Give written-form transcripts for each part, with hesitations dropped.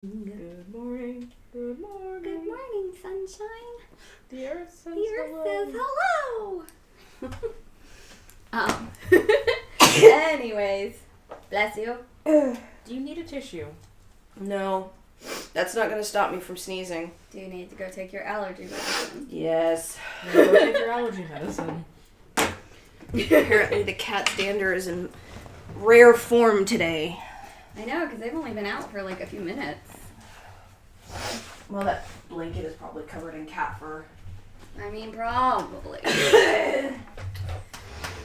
Good morning. Good morning. Good morning, sunshine. The earth says hello. Anyways, bless you. Do you need a tissue? No, that's not going to stop me from sneezing. Do you need to go take your allergy medicine? Yes. Go take your allergy medicine. Apparently the cat's dander is in rare form today. I know, because they've only been out for like a few minutes. Well, that blanket is probably covered in cat fur. I mean, probably.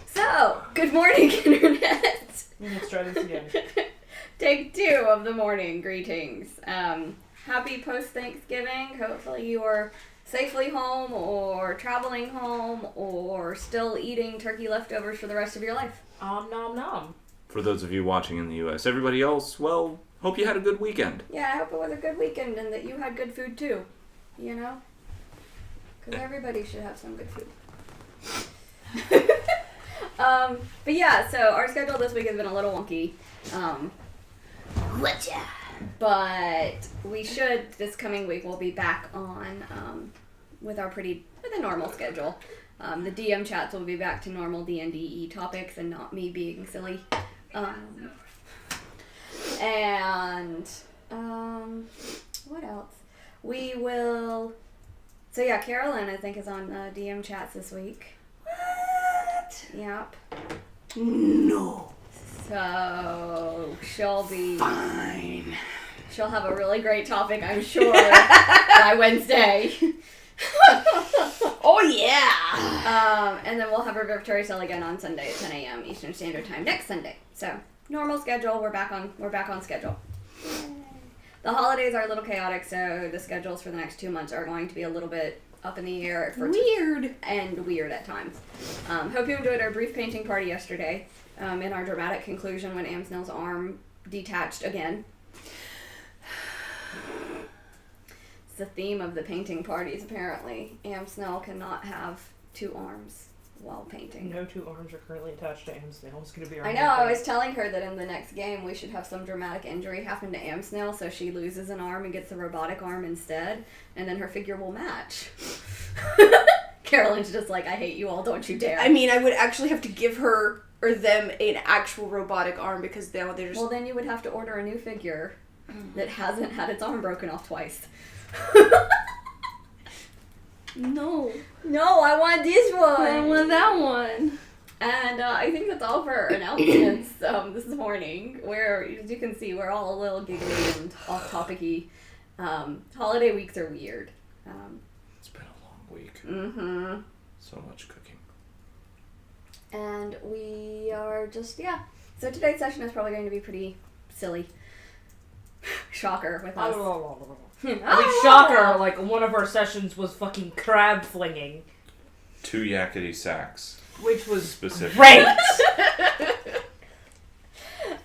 So, good morning, Internet. Let's try this again. Take 2 of the morning greetings. Happy post-Thanksgiving. Hopefully you are safely home or traveling home or still eating turkey leftovers for the rest of your life. Nom nom. For those of you watching in the U.S. Everybody else, well, hope you had a good weekend. Yeah, I hope it was a good weekend and that you had good food too. You know? Because everybody should have some good food. But yeah, so our schedule this week has been a little wonky. But we should, this coming week, we'll be back on with a normal schedule. The DM chats will be back to normal D&D topics and not me being silly. What else? We will... So yeah, Carolyn, I think, is on DM chats this week. What? Yep. No. So she'll be... Fine. She'll have a really great topic, I'm sure, by Wednesday. Oh, yeah. And then we'll have our Tueriesal again on Sunday at 10 a.m. Eastern Standard Time next Sunday. So, normal schedule. We're back on schedule. The holidays are a little chaotic, so the schedules for the next 2 months are going to be a little bit up in the air. Weird at times. Hope you enjoyed our brief painting party yesterday. In our dramatic conclusion when Amsnell's arm detached again. It's the theme of the painting parties, apparently. Amsnell cannot have 2 arms while painting. No 2 arms are currently attached to Amsnell. It's going to be our I know, I was telling her that in the next game we should have some dramatic injury happen to Amsnell so she loses an arm and gets a robotic arm instead, and then her figure will match. Carolyn's just like, I hate you all, don't you dare. I mean, I would actually have to give her or them an actual robotic arm because now they're just... Well, then you would have to order a new figure that hasn't had its arm broken off twice. No, I want this one. I want that one. And I think that's all for our announcements this morning, where, as you can see, we're all a little giggly and off-topic-y. Holiday weeks are weird. It's been a long week. Mm-hmm. So much cooking. And we are just, yeah. So today's session is probably going to be pretty silly. Shocker with us. I mean, shocker, like, one of our sessions was fucking crab flinging. 2 yakety sacks. Which was Specific. great!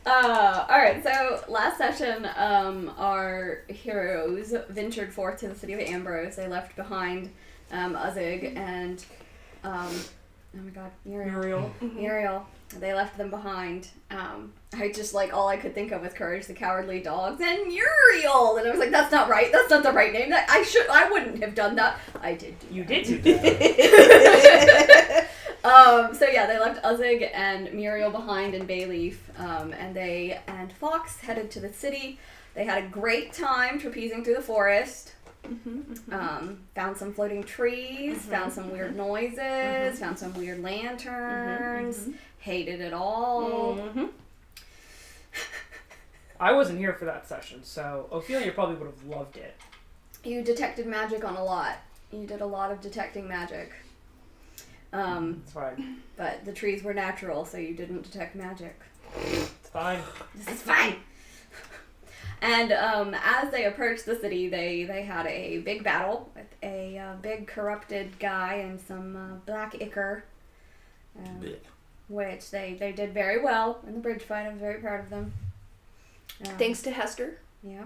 Alright, so last session, our heroes ventured forth to the city of Ambrose. They left behind Uzzig and, oh my god, Muriel. Muriel. They left them behind. I just, like, all I could think of was Courage the Cowardly Dogs and Muriel! And I was like, that's not right. That's not the right name. I wouldn't have done that. I did do You that. did do that. So yeah, they left Uzzig and Muriel behind in Bayleaf, and they and Fox headed to the city. They had a great time trapezing through the forest. Found some floating trees, found some weird noises, found some weird lanterns, hated it all. I wasn't here for that session, so Ophelia probably would have loved it. You detected magic on a lot. You did a lot of detecting magic. It's fine. But the trees were natural, so you didn't detect magic. It's fine. This is fine. And as they approached the city, they had a big battle with a big corrupted guy and some black ichor, which they did very well in the bridge fight. I was very proud of them. Thanks to Hester. Yeah.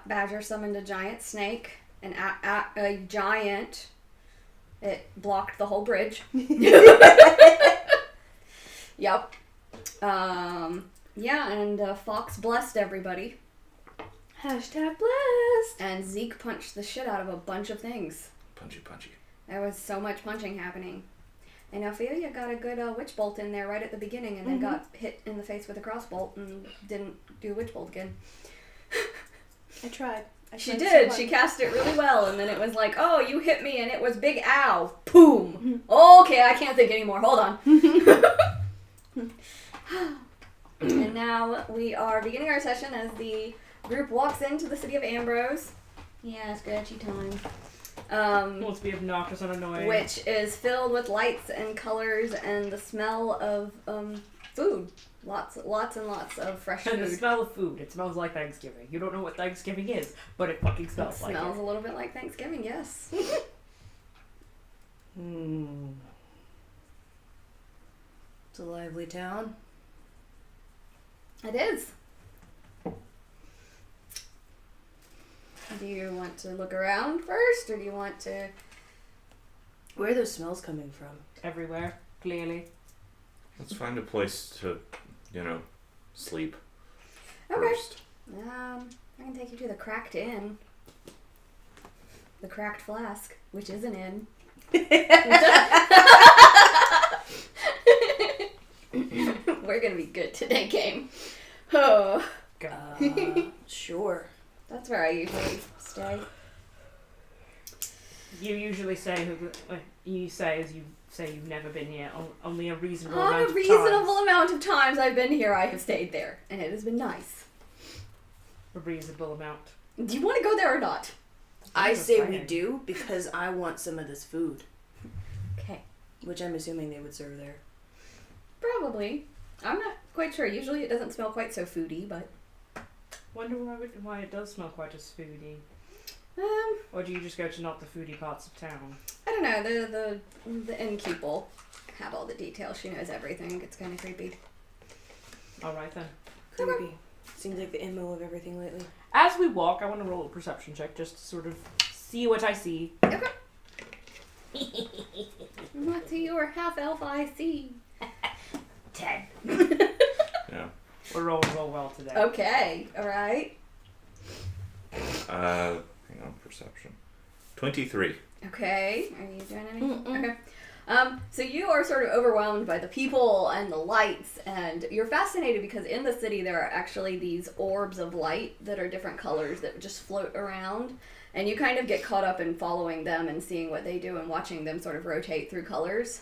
Badger summoned a giant snake, a giant. It blocked the whole bridge. Yep. Yeah, and Fox blessed everybody. Hashtag blessed. And Zeke punched the shit out of a bunch of things. Punchy. There was so much punching happening. And Ophelia got a good witch bolt in there right at the beginning and then got hit in the face with a crossbolt and didn't do witch bolt again. I tried. She did. She cast it really well, and then it was like, oh, you hit me, and it was big ow. Boom. Okay, I can't think anymore. Hold on. And now we are beginning our session as the group walks into the city of Ambrose. Yeah, scratchy time. Wants to be obnoxious and annoying. Which is filled with lights and colors and the smell of food. Lots and lots of fresh food. And the smell of food. It smells like Thanksgiving. You don't know what Thanksgiving is, but it fucking smells like it. Smells a little bit like Thanksgiving, yes. It's a lively town. It is. Do you want to look around first, or do you want to... Where are those smells coming from? Everywhere, clearly. Let's find a place to, sleep Okay. first. I can take you to the Cracked Inn. The Cracked Flask, which is an inn. We're gonna be good today, game. Oh. Sure. That's where I usually stay. You usually say as you say you've never been here. Only a reasonable On amount a of reasonable times. amount of times I've been here, I have stayed there, and it has been nice. A reasonable amount. Do you want to go there or not? I That's say we exciting. do because I want some of this food, Okay. which I'm assuming they would serve there. Probably. I'm not quite sure. Usually it doesn't smell quite so foody, but... Wonder why it does smell quite as foody. Or do you just go to not the foodie parts of town? I don't know. The innkeep will have all the details. She knows everything. It's kind of creepy. Alright then. Creepy. Seems like the MO of everything lately. As we walk, I want to roll a perception check just to sort of see what I see. Okay. What do your half-elf eye see? 10. Yeah. We're rolling real well today. Okay. All right. Hang on, perception. 23. Okay. Are you doing anything? Okay. So you are sort of overwhelmed by the people and the lights, and you're fascinated because in the city there are actually these orbs of light that are different colors that just float around, and you kind of get caught up in following them and seeing what they do and watching them sort of rotate through colors.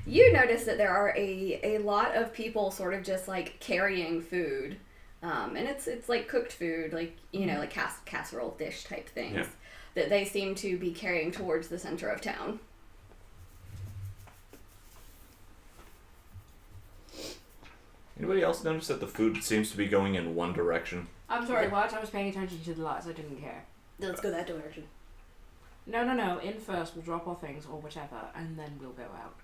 You notice that there are a lot of people sort of just like carrying food, and it's like cooked food, like like casserole dish type things that they seem to be carrying towards the center of town. Anybody else notice that the food seems to be going in one direction? I'm sorry, what? I was paying attention to the lights. I didn't care. Let's go that direction. No. In first, we'll drop our things or whatever, and then we'll go out.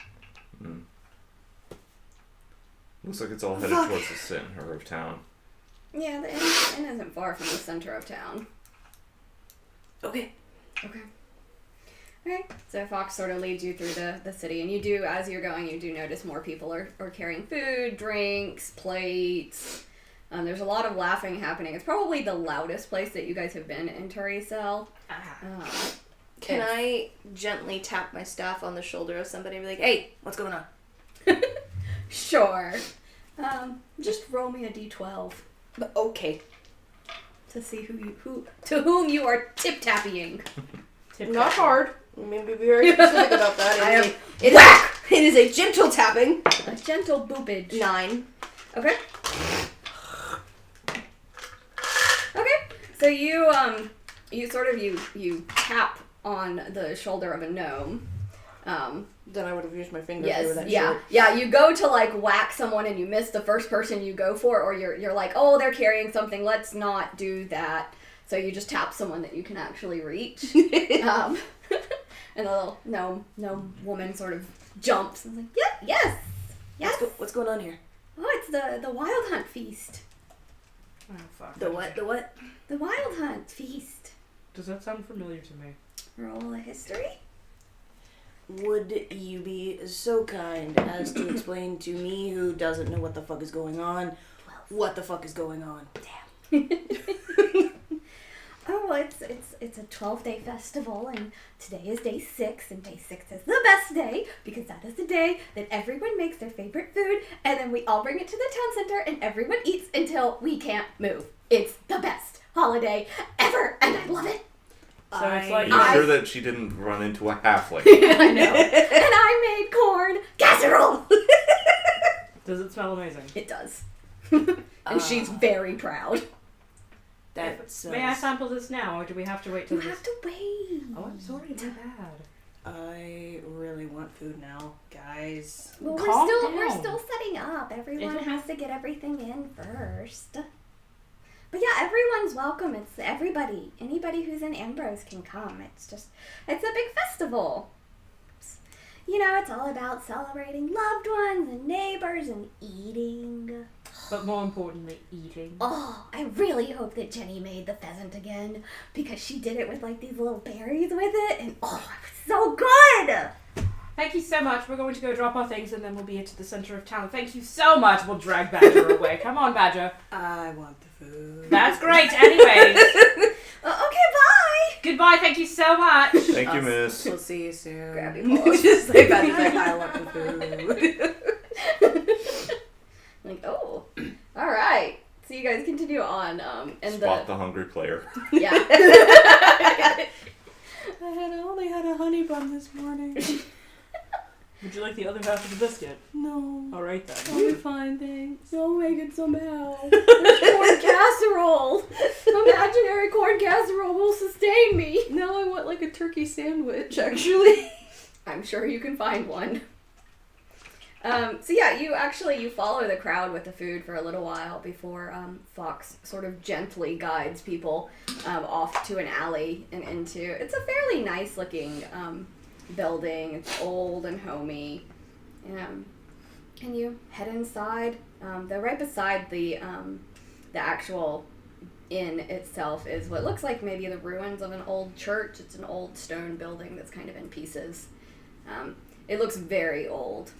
Looks like it's all headed towards the center of town. Yeah, the inn isn't far from the center of town. Okay. Okay. Okay. So Fox sort of leads you through the city, and you do, as you're going, you do notice more people are carrying food, drinks, plates. There's a lot of laughing happening. It's probably the loudest place that you guys have been in Tueriesal. Can I gently tap my staff on the shoulder of somebody and be like, hey, what's going on? Sure. Just roll me a d12 Okay. to see to whom you are tip-tapping. Not hard. Maybe be very specific about that. It is a gentle tapping. A gentle boopage. 9. Okay. Okay. So you you tap on the shoulder of a gnome. Then I would have used my fingers. Yes. Yeah. You go to like whack someone and you miss the first person you go for, or you're like, oh, they're carrying something. Let's not do that. So you just tap someone that you can actually reach. And the little gnome woman sort of jumps and is like, yes. What's going on here? Oh, it's the Wild Hunt Feast. Oh, fuck. The what? The what? The Wild Hunt Feast. Does that sound familiar to me? Roll a history. Would you be so kind as to explain to me, who doesn't know what the fuck is going on, what the fuck is going on? Oh, it's a 12-day festival, and today is day 6, and day 6 is the best day because that is the day that everyone makes their favorite food, and then we all bring it to the town center, and everyone eats until we can't move. It's the best holiday ever, and I love it. So it's like Are you sure that she didn't run into a halfling? I know. And I made corn casserole. Does it smell amazing? It does. And she's very proud. That's May I sample this now, or do we have to wait till You this? have to wait. Oh, I'm sorry, my bad. I really want food now, guys. Well, Calm we're down. still setting up. Everyone It'll- has to get everything in first. But yeah, everyone's welcome. It's everybody. Anybody who's in Ambrose can come. It's a big festival. It's all about celebrating loved ones and neighbors and eating. But more importantly, eating. Oh, I really hope that Jenny made the pheasant again because she did it with like these little berries with it, and oh, it was so good. Thank you so much. We're going to go drop our things and then we'll be at the center of town. Thank you so much. We'll drag Badger away. Come on, Badger. I want the food. That's great. Anyways. Okay, bye. Goodbye. Thank you so much. Thank you, miss. We'll see you soon. Grab your paws. Just like that. Like, I want the food. Like, oh, all right. So you guys continue on, and Spot the hungry player. yeah. I only had a honey bun this morning. Would you like the other half of the biscuit? No. All right then. I'll be fine, thanks. I'll make it somehow. Corn casserole. Imaginary corn casserole will sustain me. No, I want like a turkey sandwich, actually. I'm sure you can find one. So yeah, you follow the crowd with the food for a little while before Fox sort of gently guides people off to an alley and into. It's a fairly nice looking building. It's old and homey. And you head inside. Though right beside the actual inn itself is what looks like maybe the ruins of an old church. It's an old stone building that's kind of in pieces. It looks very old.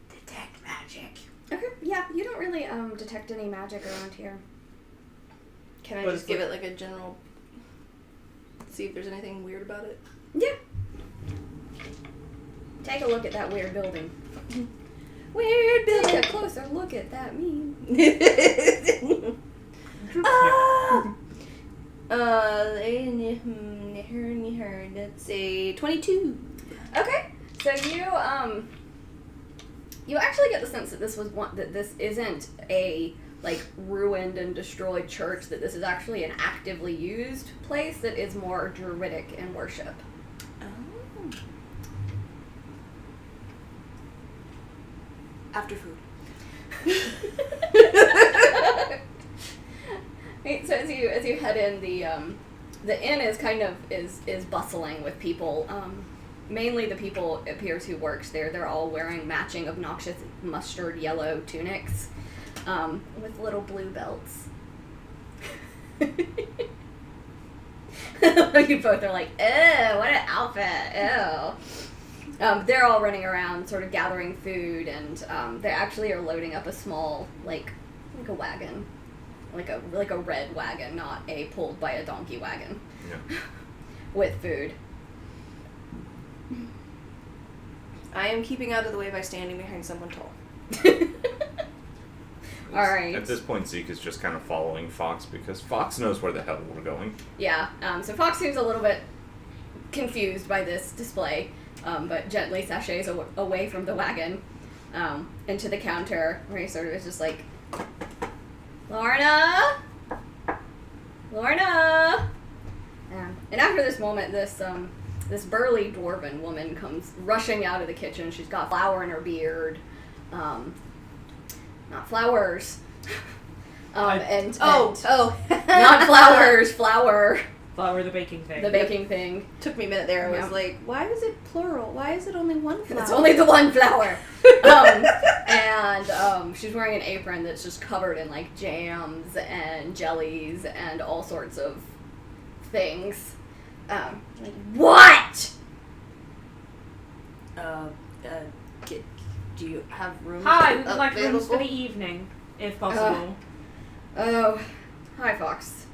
Detect magic. Okay, yeah, you don't really detect any magic around here. Can I But just it's give like- it like a general... See if there's anything weird about it? Yeah. Take a look at that weird building. Weird building. Take a closer look at that meme. Let's say 22. Okay, so you actually get the sense that this isn't a like ruined and destroyed church. That this is actually an actively used place that is more druidic in worship. Oh. After food. Right, so as you head in, the inn is kind of is bustling with people. Mainly the people, it appears, who works there. They're all wearing matching obnoxious mustard yellow tunics with little blue belts. You both are like, ew, what an outfit, ew. They're all running around sort of gathering food, and they actually are loading up a small, like a wagon. Like a red wagon, not a pulled by a donkey wagon. Yeah. With food. I am keeping out of the way by standing behind someone tall. Alright. At this point, Zeke is just kind of following Fox because Fox knows where the hell we're going. Yeah, so Fox seems a little bit confused by this display, but gently sachets away from the wagon into the counter, where he sort of is just like, Lorna! Lorna! And after this moment, this burly dwarven woman comes rushing out of the kitchen. She's got flour in her beard. Not flowers. And Oh. not flowers, flour. Flour, the baking thing. The baking thing. Took me a minute there. I was Yeah. like, why is it plural? Why is it only one flower? It's only the one flower. And she's wearing an apron that's just covered in like jams and jellies and all sorts of things. Like, what? Do you have room Hi, we would like available? rooms for the evening, if possible. Hi, Fox.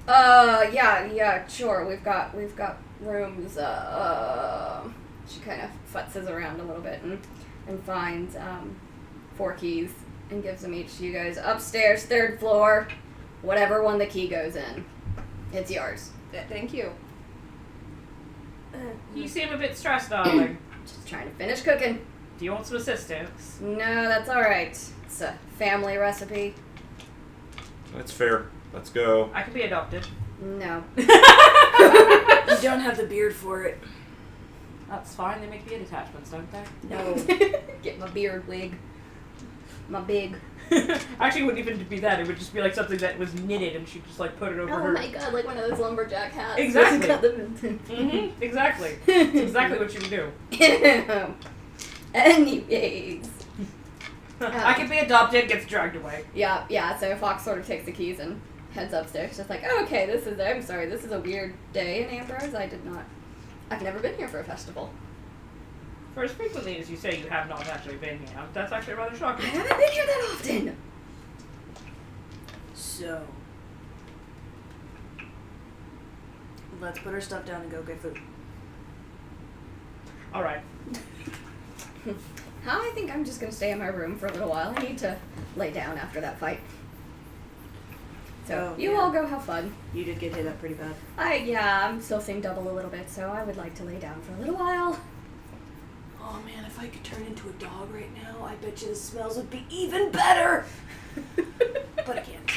Yeah, sure. We've got rooms. She kind of futzes around a little bit and finds 4 keys and gives them each to you guys. Upstairs, 3rd floor, whatever one the key goes in, it's yours. Thank you. You seem a bit stressed, darling. Just trying to finish cooking. Do you want some assistance? No, that's all right. It's a family recipe. That's fair. Let's go. I could be adopted. No. You don't have the beard for it. That's fine. They make beard attachments, don't they? No. Get my beard wig. My big. Actually, it wouldn't even be that. It would just be like something that was knitted, and she'd just like put it over Oh her. my god, like one of those lumberjack hats. Exactly. Mm-hmm. Exactly. It's exactly what you would do. Anyways. I could be adopted, gets dragged away. Yeah, so Fox sort of takes the keys and heads upstairs. Just like, oh, okay, I'm sorry, this is a weird day in Ambrose. I've never been here for a festival. For as frequently as you say you have not actually been here, that's actually rather I shocking. haven't been here that often. So, let's put our stuff down and go get food. Alright. I think I'm just going to stay in my room for a little while. I need to lay down after that fight. So, you all go have fun. You did get hit up pretty bad. I'm still seeing double a little bit, so I would like to lay down for a little while. Oh man, if I could turn into a dog right now, I bet you the smells would be even better. But I can't.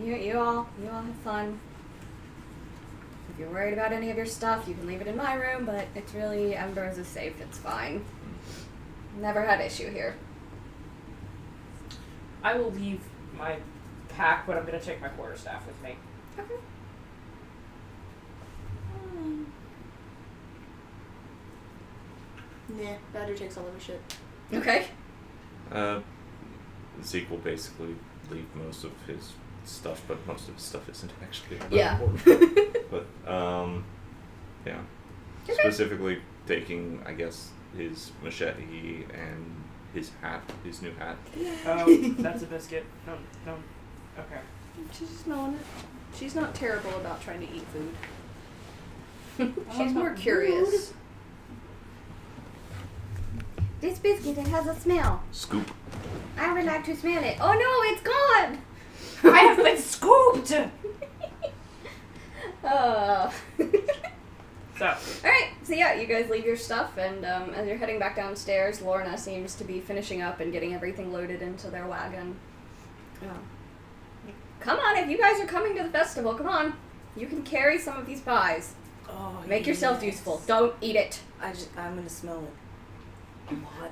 You all have fun. If you're worried about any of your stuff, you can leave it in my room, but it's really, Ambrose is safe, it's fine. Never had issue here. I will leave my pack, but I'm going to take my quarterstaff with me. Okay. Nah, Badger takes all of his shit. Okay. Zeke will basically leave most of his stuff, but most of his stuff isn't actually all that Yeah. important. But, yeah. Okay. Specifically taking, I guess, his machete and his hat, his new hat. Oh, that's a biscuit. No. Okay. She's just smelling it. She's not terrible about trying to eat food. She's more curious. This biscuit, it has a smell. Scoop. I would like to smell it. Oh no, it's gone! I have been scooped! So. Alright, so yeah, you guys leave your stuff, and as you're heading back downstairs, Lorna seems to be finishing up and getting everything loaded into their wagon. Come on, if you guys are coming to the festival, come on. You can carry some of these pies. Oh, Make yourself useful. Don't eat it. I'm gonna smell it. A lot.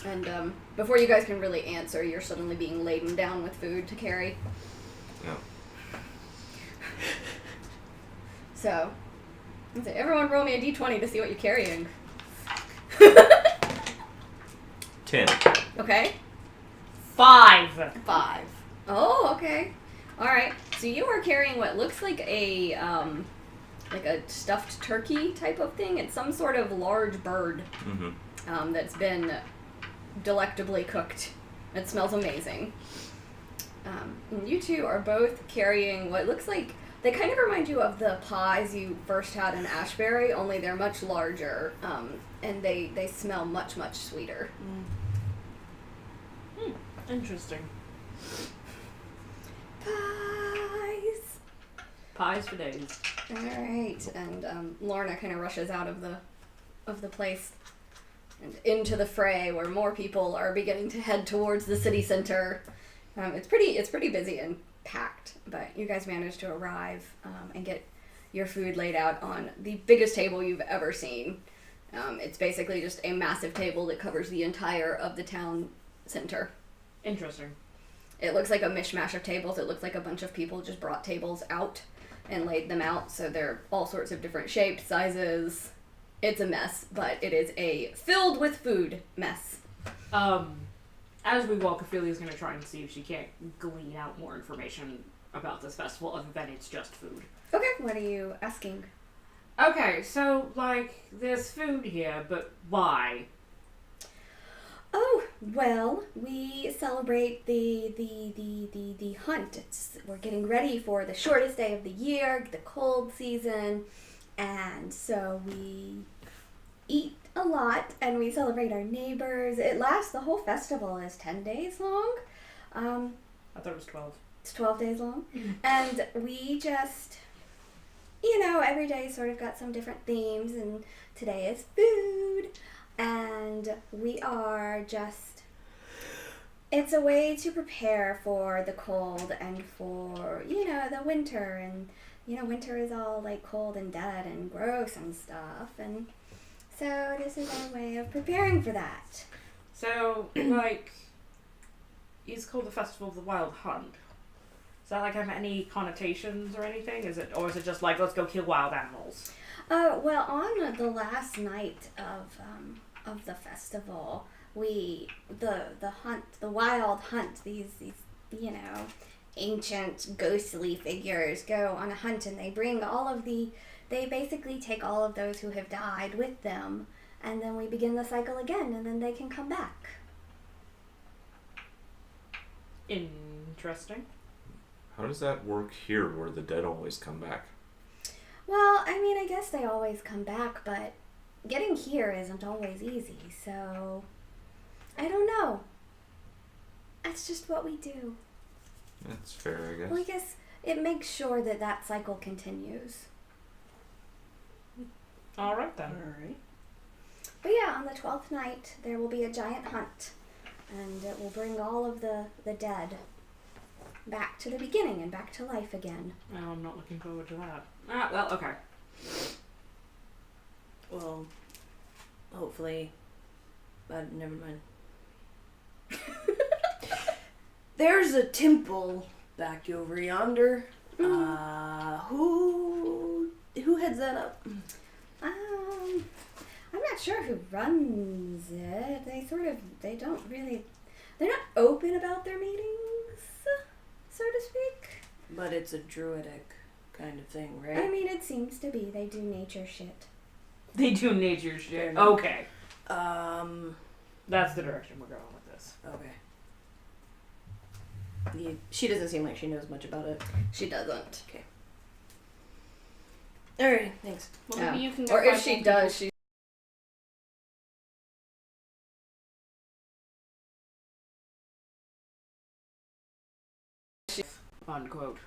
And before you guys can really answer, you're suddenly being laden down with food to carry. No. So, everyone roll me a d20 to see what you're carrying. 10. Okay? 5. 5. Oh, okay. Alright. So you are carrying what looks like a stuffed turkey type of thing. It's some sort of large bird Mm-hmm. that's been delectably cooked. It smells amazing. And you two are both carrying what looks like, they kind of remind you of the pies you first had in Ashbury, only they're much larger, and they smell much, much sweeter. Interesting. Pies! Pies for days. Alright, and Lorna kind of rushes out of the place and into the fray where more people are beginning to head towards the city center. It's pretty busy and packed, but you guys managed to arrive and get your food laid out on the biggest table you've ever seen. It's basically just a massive table that covers the entire of the town center. Interesting. It looks like a mishmash of tables. It looks like a bunch of people just brought tables out and laid them out, so they're all sorts of different shapes, sizes. It's a mess, but it is a filled with food mess. As we walk, Ophelia's going to try and see if she can't glean out more information about this festival other than it's just food. Okay, what are you asking? Okay, so, there's food here, but why? Oh, Well, we celebrate the hunt. We're getting ready for the shortest day of the year, the cold season, and so we eat a lot and we celebrate our neighbors. The whole festival is 10 days long. I thought it was 12. It's 12 days long. And we just, every day sort of got some different themes, and today is food. And we are just, it's a way to prepare for the cold and for, the winter. And, winter is all like cold and dead and gross and stuff. And so this is our way of preparing for that. So, like, it's called the Festival of the Wild Hunt. Does that, like, have any connotations or anything? Is it just like, let's go kill wild animals? Well, on the last night of the festival, the wild hunt, these ancient ghostly figures go on a hunt, and they basically take all of those who have died with them, and then we begin the cycle again, and then they can come back. Interesting. How does that work here where the dead always come back? Well, I guess they always come back, but getting here isn't always easy, so I don't know. That's just what we do. That's fair, I guess. Well, I guess it makes sure that cycle continues. Alright then. Alright. But yeah, on the 12th night, there will be a giant hunt, and it will bring all of the dead back to the beginning and back to life again. Oh, I'm not looking forward to that. Well, okay. Well, hopefully. Never mind. There's a temple back over yonder. Who heads that up? I'm not sure who runs it. They're not open about their meetings, so to speak. But it's a druidic kind of thing, right? It seems to be. They do nature shit. They do nature shit. enough. Okay. That's the direction we're going with this. Okay. She doesn't seem like she knows much about it. She doesn't. Okay. Alright, thanks. Well, maybe you can go Or if find she more does, she Unquote.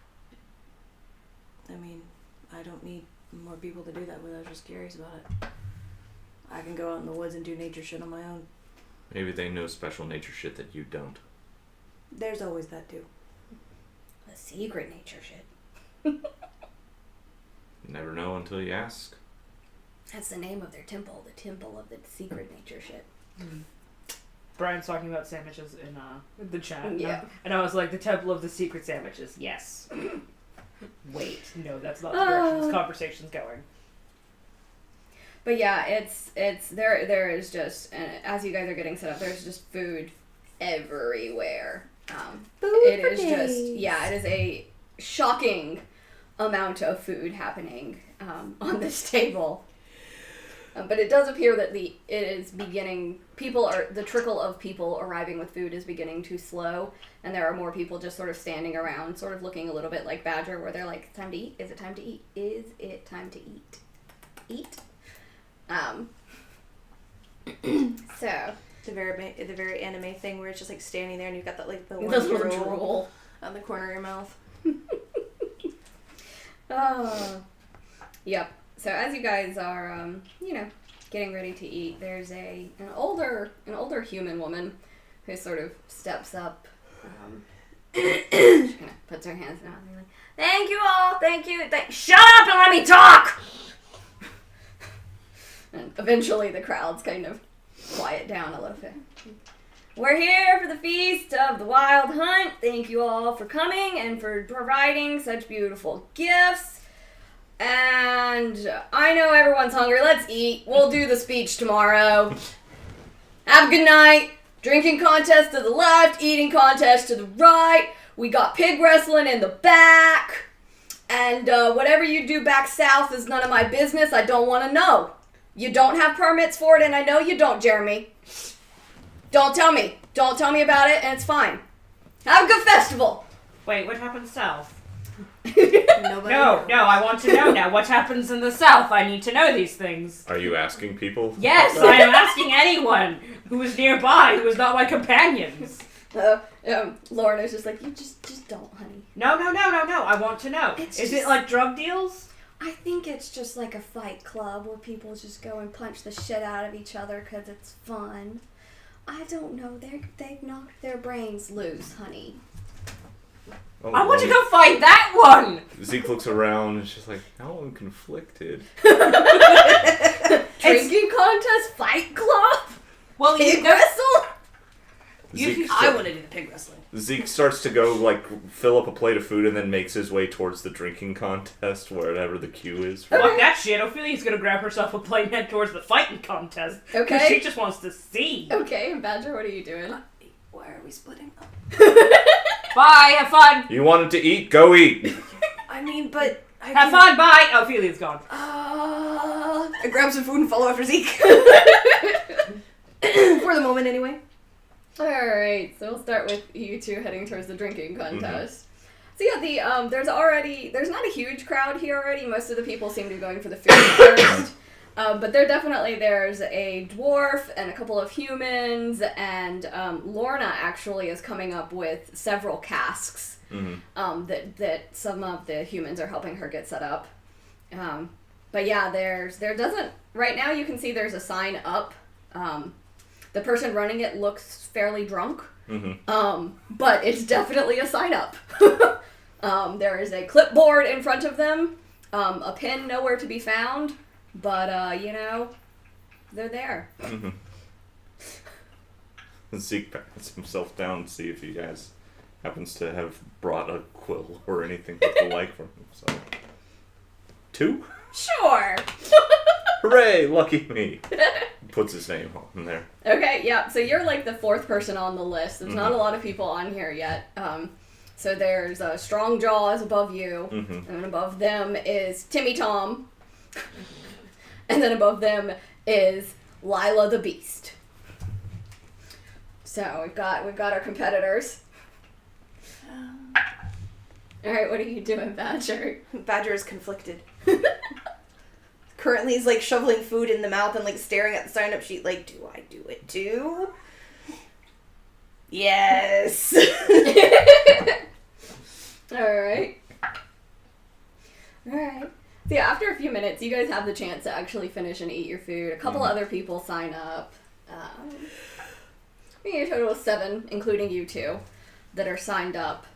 I don't need more people to do that with. I was just curious about it. I can go out in the woods and do nature shit on my own. Maybe they know special nature shit that you don't. There's always that too. the secret nature shit. Never know until you ask. That's the name of their temple, the temple of the secret nature shit. Brian's talking about sandwiches in the chat. Yeah. And I was like, the temple of the secret sandwiches. Yes. Wait, no, that's not the direction this conversation's going. But yeah, it's there is just, as you guys are getting set up, there's just food everywhere. It is just, it is a shocking amount of food happening on this table. But it does appear that the trickle of people arriving with food is beginning to slow, and there are more people just sort of standing around, sort of looking a little bit like Badger, where they're like, "It's time to eat. Is it time to eat? Is it time to eat? Eat." So The very anime thing where it's just like standing there and you've got that like the the one little drool drool. on the corner of your mouth. Oh, yep. So as you guys are, getting ready to eat, there's an older human woman who sort of steps up. She kind of puts her hands down and like, "Thank you all, thank you. Shut up and let me talk." And eventually the crowds kind of quiet down a little bit. "We're here for the feast of the Wild Hunt. Thank you all for coming and for providing such beautiful gifts. And I know everyone's hungry. Let's eat. We'll do the speech tomorrow. Have a good night. Drinking contest to the left, eating contest to the right. We got pig wrestling in the back. And whatever you do back south is none of my business. I don't want to know. You don't have permits for it, and I know you don't, Jeremy. Don't tell me. Don't tell me about it, and it's fine. Have a good festival. Wait, what happens south? Nobody No, I want to know now. What happens in the south? I need to know these things. Are you asking people? Yes, I am asking anyone who is nearby who is not my companions. Lorna's just like, you just don't, honey. No. I want to know. Is it like drug deals? I think it's just like a fight club where people just go and punch the shit out of each other because it's fun. I don't know. They've knocked their brains loose, honey. Oh, I want to go fight that one! Zeke looks around and she's like, now I'm conflicted. Drinking contest, fight club, Well, pig wrestle. I want to do the pig wrestling. Zeke starts to go, like, fill up a plate of food and then makes his way towards the drinking contest, wherever the queue is. Fuck that shit. Ophelia's gonna grab herself a plane and head towards the fighting contest. Okay. Because she just wants to see. Okay, Badger, what are you doing? Why are we splitting up? Bye, have fun. You wanted to eat? Go eat! I mean, but Have fun, bye. Ophelia's gone. I grab some food and follow after Zeke. For the moment, anyway. Alright, so we'll start with you two heading towards the drinking contest. So yeah, there's not a huge crowd here already. Most of the people seem to be going for the food first. But there's a dwarf and a couple of humans, and Lorna actually is coming up with several casks that some of the humans are helping her get set up. But yeah, right now you can see there's a sign up. The person running it looks fairly drunk, but it's definitely a sign up. There is a clipboard in front of them, a pin nowhere to be found, but, they're there. Zeke pats himself down to see if he happens to have brought a quill or anything of the like from him. So, 2? Sure! Hooray! Lucky me! Puts his name on there. Okay, yeah, so you're like the 4th person on the list. There's not a lot of people on here yet. So there's Strong Jaws above you, and above them is Timmy Tom, and then above them is Lila the Beast. So we've got our competitors. Alright, what are you doing, Badger? Badger is conflicted. Currently, he's like shoveling food in the mouth and like staring at the sign-up sheet. Like, do I do it too? Yes. Alright. So yeah, after a few minutes, you guys have the chance to actually finish and eat your food. A couple other people sign up. A total of 7, including you two, that are signed up.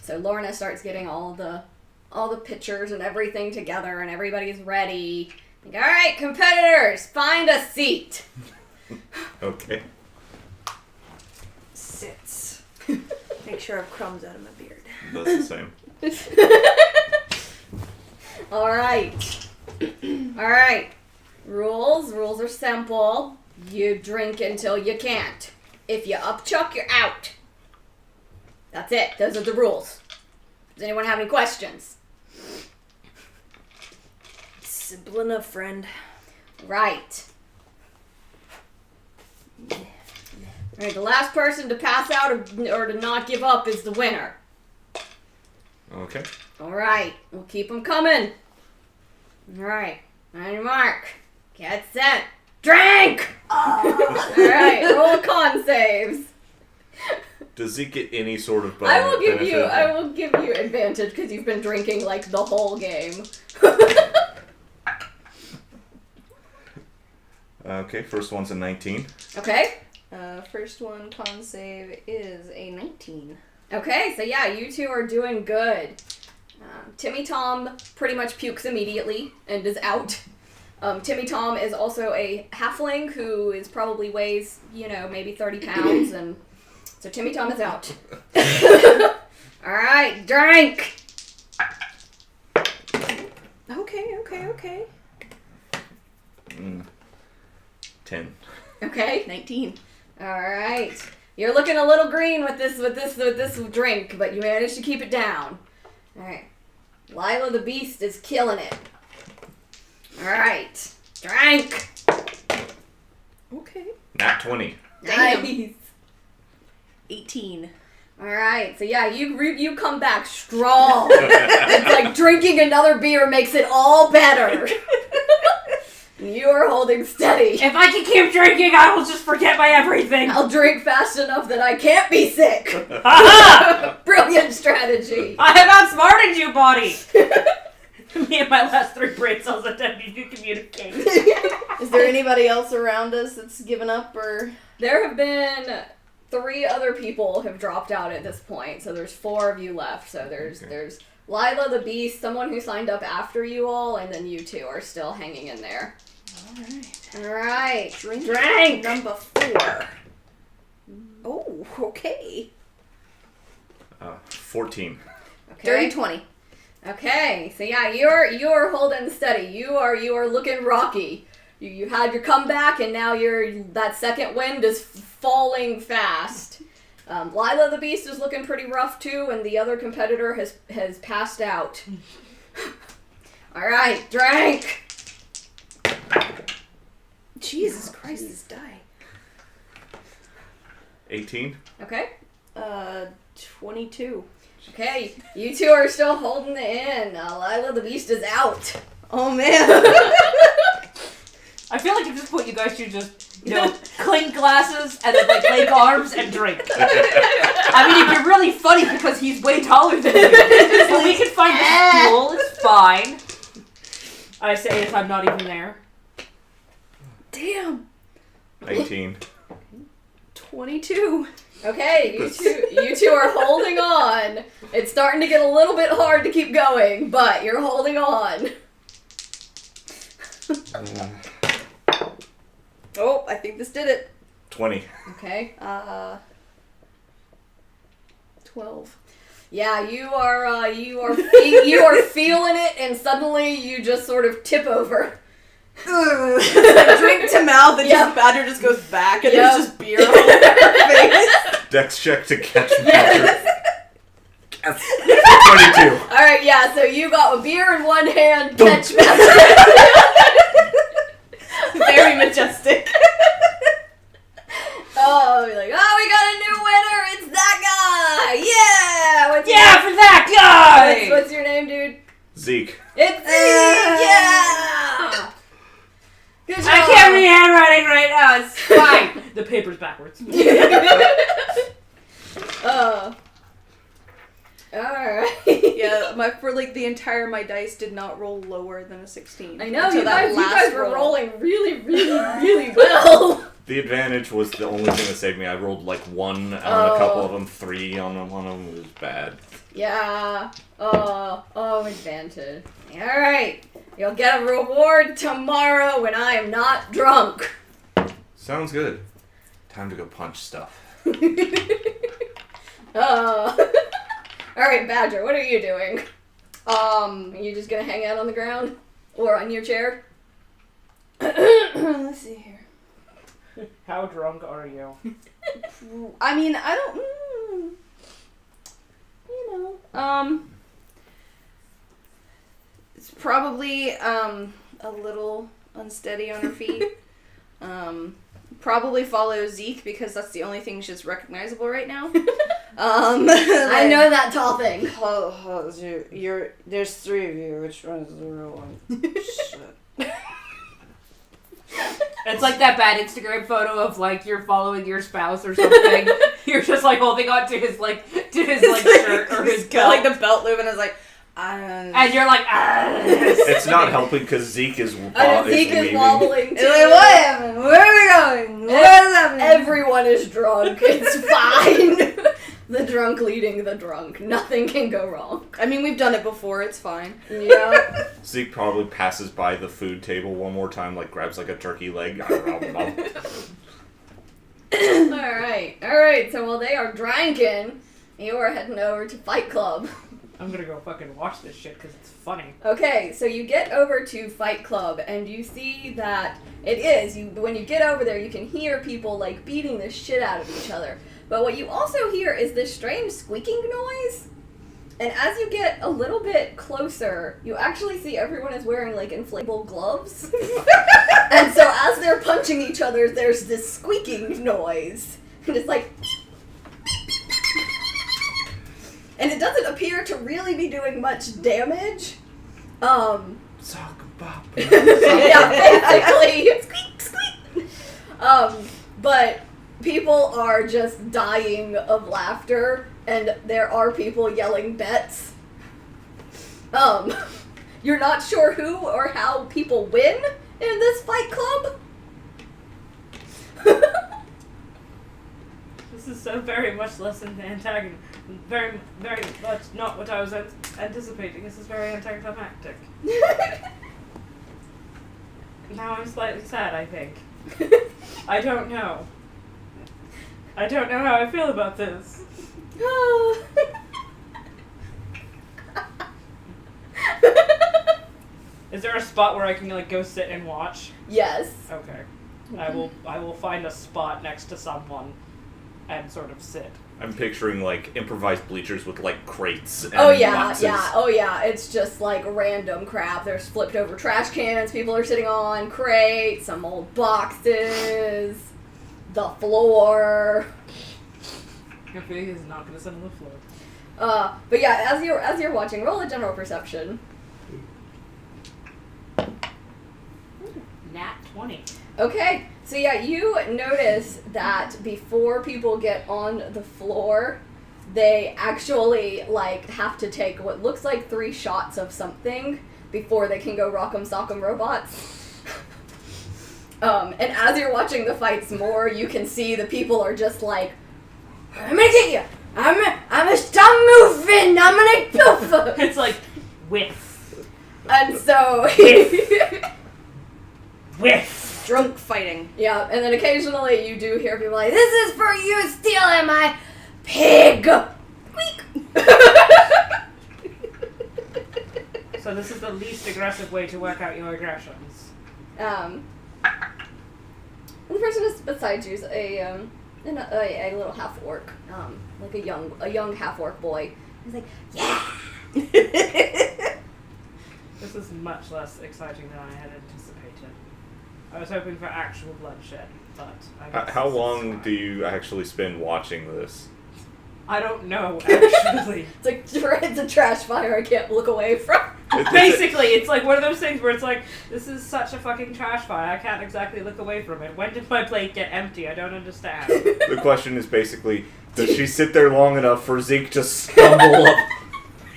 So Lorna starts getting all the pictures and everything together, and everybody's ready. Like, all right, competitors, find a seat. Okay. Sits. Make sure I have crumbs out of my beard. That's the same. All right. Rules are simple. You drink until you can't. If you upchuck, you're out. That's it. Those are the rules. Does anyone have any questions? Simple enough, friend. Right. Alright, the last person to pass out or to not give up is the winner. Okay. Alright, we'll keep them coming. Alright, on your mark. Get set. Drink! Alright, roll con saves. Does Zeke get any sort of I will give benefit? you advantage because you've been drinking like the whole game. Okay, first one's a 19. Okay. First one, con save, is a 19. Okay, so yeah, you two are doing good. Timmy Tom pretty much pukes immediately and is out. Timmy Tom is also a halfling who is probably weighs, maybe 30 pounds, and so Timmy Tom is out. Alright, drink! Okay. 10. Okay. 19. Alright. You're looking a little green with this drink, but you managed to keep it down. Alright. Lila the Beast is killing it. Alright. Drink! Okay. Nat 20. Nice. 18. Alright, so yeah, you come back strong. It's like drinking another beer makes it all better. You are holding steady. If I can keep drinking, I will just forget my everything. I'll drink fast enough that I can't be sick. Aha! Brilliant strategy. I have outsmarted you, buddy. Me and my last 3 brain cells attempt to communicate. Is there anybody else around us that's given up or? There have been 3 other people have dropped out at this point, so there's 4 of you left. So there's Lila the Beast, someone who signed up after you all, and then you 2 are still hanging in there. Alright. Drink. Number 4. Oh, okay. 14. Okay. Dirty 20. Okay, so yeah, you're holding steady. You are looking rocky. You had your comeback, and now that second wind is falling fast. Lila the Beast is looking pretty rough too, and the other competitor has passed out. All right, drink. Jesus Christ, this die. 18. Okay. 22. Okay, you 2 are still holding it in. Lila the Beast is out. Oh man. I feel like if just put you guys should just, clink glasses and then link arms and drink. I mean, it'd be really funny because he's way taller than you. But we can find a stool, it's fine. I say if I'm not even there. Damn. 19. 22. Okay, you two are holding on. It's starting to get a little bit hard to keep going, but you're holding on. Oh, I think this did it. 20. Okay. 12. Yeah, you are feeling it, and suddenly you just sort of tip over. Drink to mouth, and Yep. Badger just goes back, and Yep. there's just beer all over her face. Dex check to catch Badger. Yes. 22. Alright, yeah, so you got a beer in one hand, Don't. catch Badger. Very majestic. Oh, you're like, oh, we got a new winner, it's that guy! Yeah! What's For that guy! what's your name, dude? Zeke. It's Zeke! Yeah! Good job! I can't read handwriting right now, it's fine. The paper's backwards. Alright. Yeah, for the entire my dice did not roll lower than a 16. I know, until you that guys were roll. rolling really, really, really well. The advantage was the only thing that saved me. I rolled 1 on a couple of them, 3 on one of them. It was bad. Yeah. Oh, advantage. Alright. You'll get a reward tomorrow when I am not drunk. Sounds good. Time to go punch stuff. Alright, Badger, what are you doing? Are you just gonna hang out on the ground? Or on your chair? Let's see here. How drunk are you? I mean, I don't. It's probably a little unsteady on her feet. Probably follow Zeke because that's the only thing she's recognizable right now. I know that tall thing. There's 3 of you. Which one is the real one? Shit. It's like that bad Instagram photo of you're following your spouse or something. You're just holding on to his shirt or his belt. the belt loop, and it's like, and you're like, It's not helping because Zeke is Zeke is leaving. wobbling too. It's like, what happened? Where are we going? What is happening? Everyone is drunk. It's fine. The drunk leading the drunk. Nothing can go wrong. I mean, we've done it before. It's fine. Yeah. Zeke probably passes by the food table one more time, grabs a turkey leg. Alright. So while they are drinking, you are heading over to Fight Club. I'm gonna go fucking watch this shit because it's funny. Okay, so you get over to Fight Club, and you see that when you get over there, you can hear people, beating the shit out of each other. But what you also hear is this strange squeaking noise. And as you get a little bit closer, you actually see everyone is wearing, inflatable gloves. And so as they're punching each other, there's this squeaking noise. And it's like... and it doesn't appear to really be doing much damage. Sock bop. Yeah, basically. Squeak, squeak. But people are just dying of laughter, and there are people yelling bets. You're not sure who or how people win in this fight club? This is so very much less than the antagonist. Very, very much not what I was anticipating. This is very anticlimactic. Now I'm slightly sad, I think. I don't know. I don't know how I feel about this. Is there a spot where I can like go sit and watch? Yes. Okay. I will find a spot next to someone and sort of sit. I'm picturing like improvised bleachers with like crates and boxes. boxes. Oh yeah, it's just like random crap. There's flipped over trash cans people are sitting on, crates, some old boxes, the floor. I feel like he's not gonna sit on the floor. But yeah, as you're watching, roll a general perception. Nat 20. Okay, so yeah, you notice that before people get on the floor, they actually, like, have to take what looks like 3 shots of something before they can go rock'em sock'em robots. And as you're watching the fights more, you can see the people are just like, I'm gonna get you! I'm gonna stop moving! I'm gonna poof! It's like, whiff. And so... Whiff. Drunk fighting. Yeah, and then occasionally you do hear people like, this is for you stealing my pig! Squeak! So this is the least aggressive way to work out your aggressions. And the person is beside you is a little half-orc, like a young half-orc boy. He's like, yeah! This is much less exciting than I had anticipated. I was hoping for actual bloodshed, but I guess How this is long fine. do you actually spend watching this? I don't know, actually. It's a trash fire I can't look away from. Basically, it's like one of those things where it's like, this is such a fucking trash fire, I can't exactly look away from it. When did my plate get empty? I don't understand. The question is basically, does she sit there long enough for Zeke to stumble up?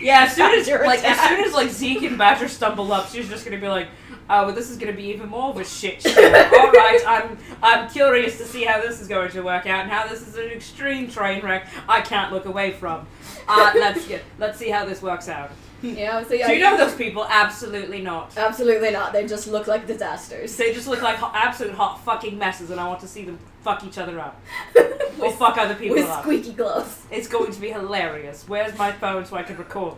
Yeah, as soon as You're like attacked. Zeke and Badger stumble up, she's just gonna be like, oh, well, this is gonna be even more of a shit show. All right, I'm curious to see how this is going to work out and how this is an extreme train wreck I can't look away from. Let's see how this works out. Yeah, so yeah. Do you know those people? Absolutely not. Absolutely not. They just look like disasters. They just look like absolute hot fucking messes, and I want to see them fuck each other up or fuck other people With up. squeaky gloves. It's going to be hilarious. Where's my phone so I can record?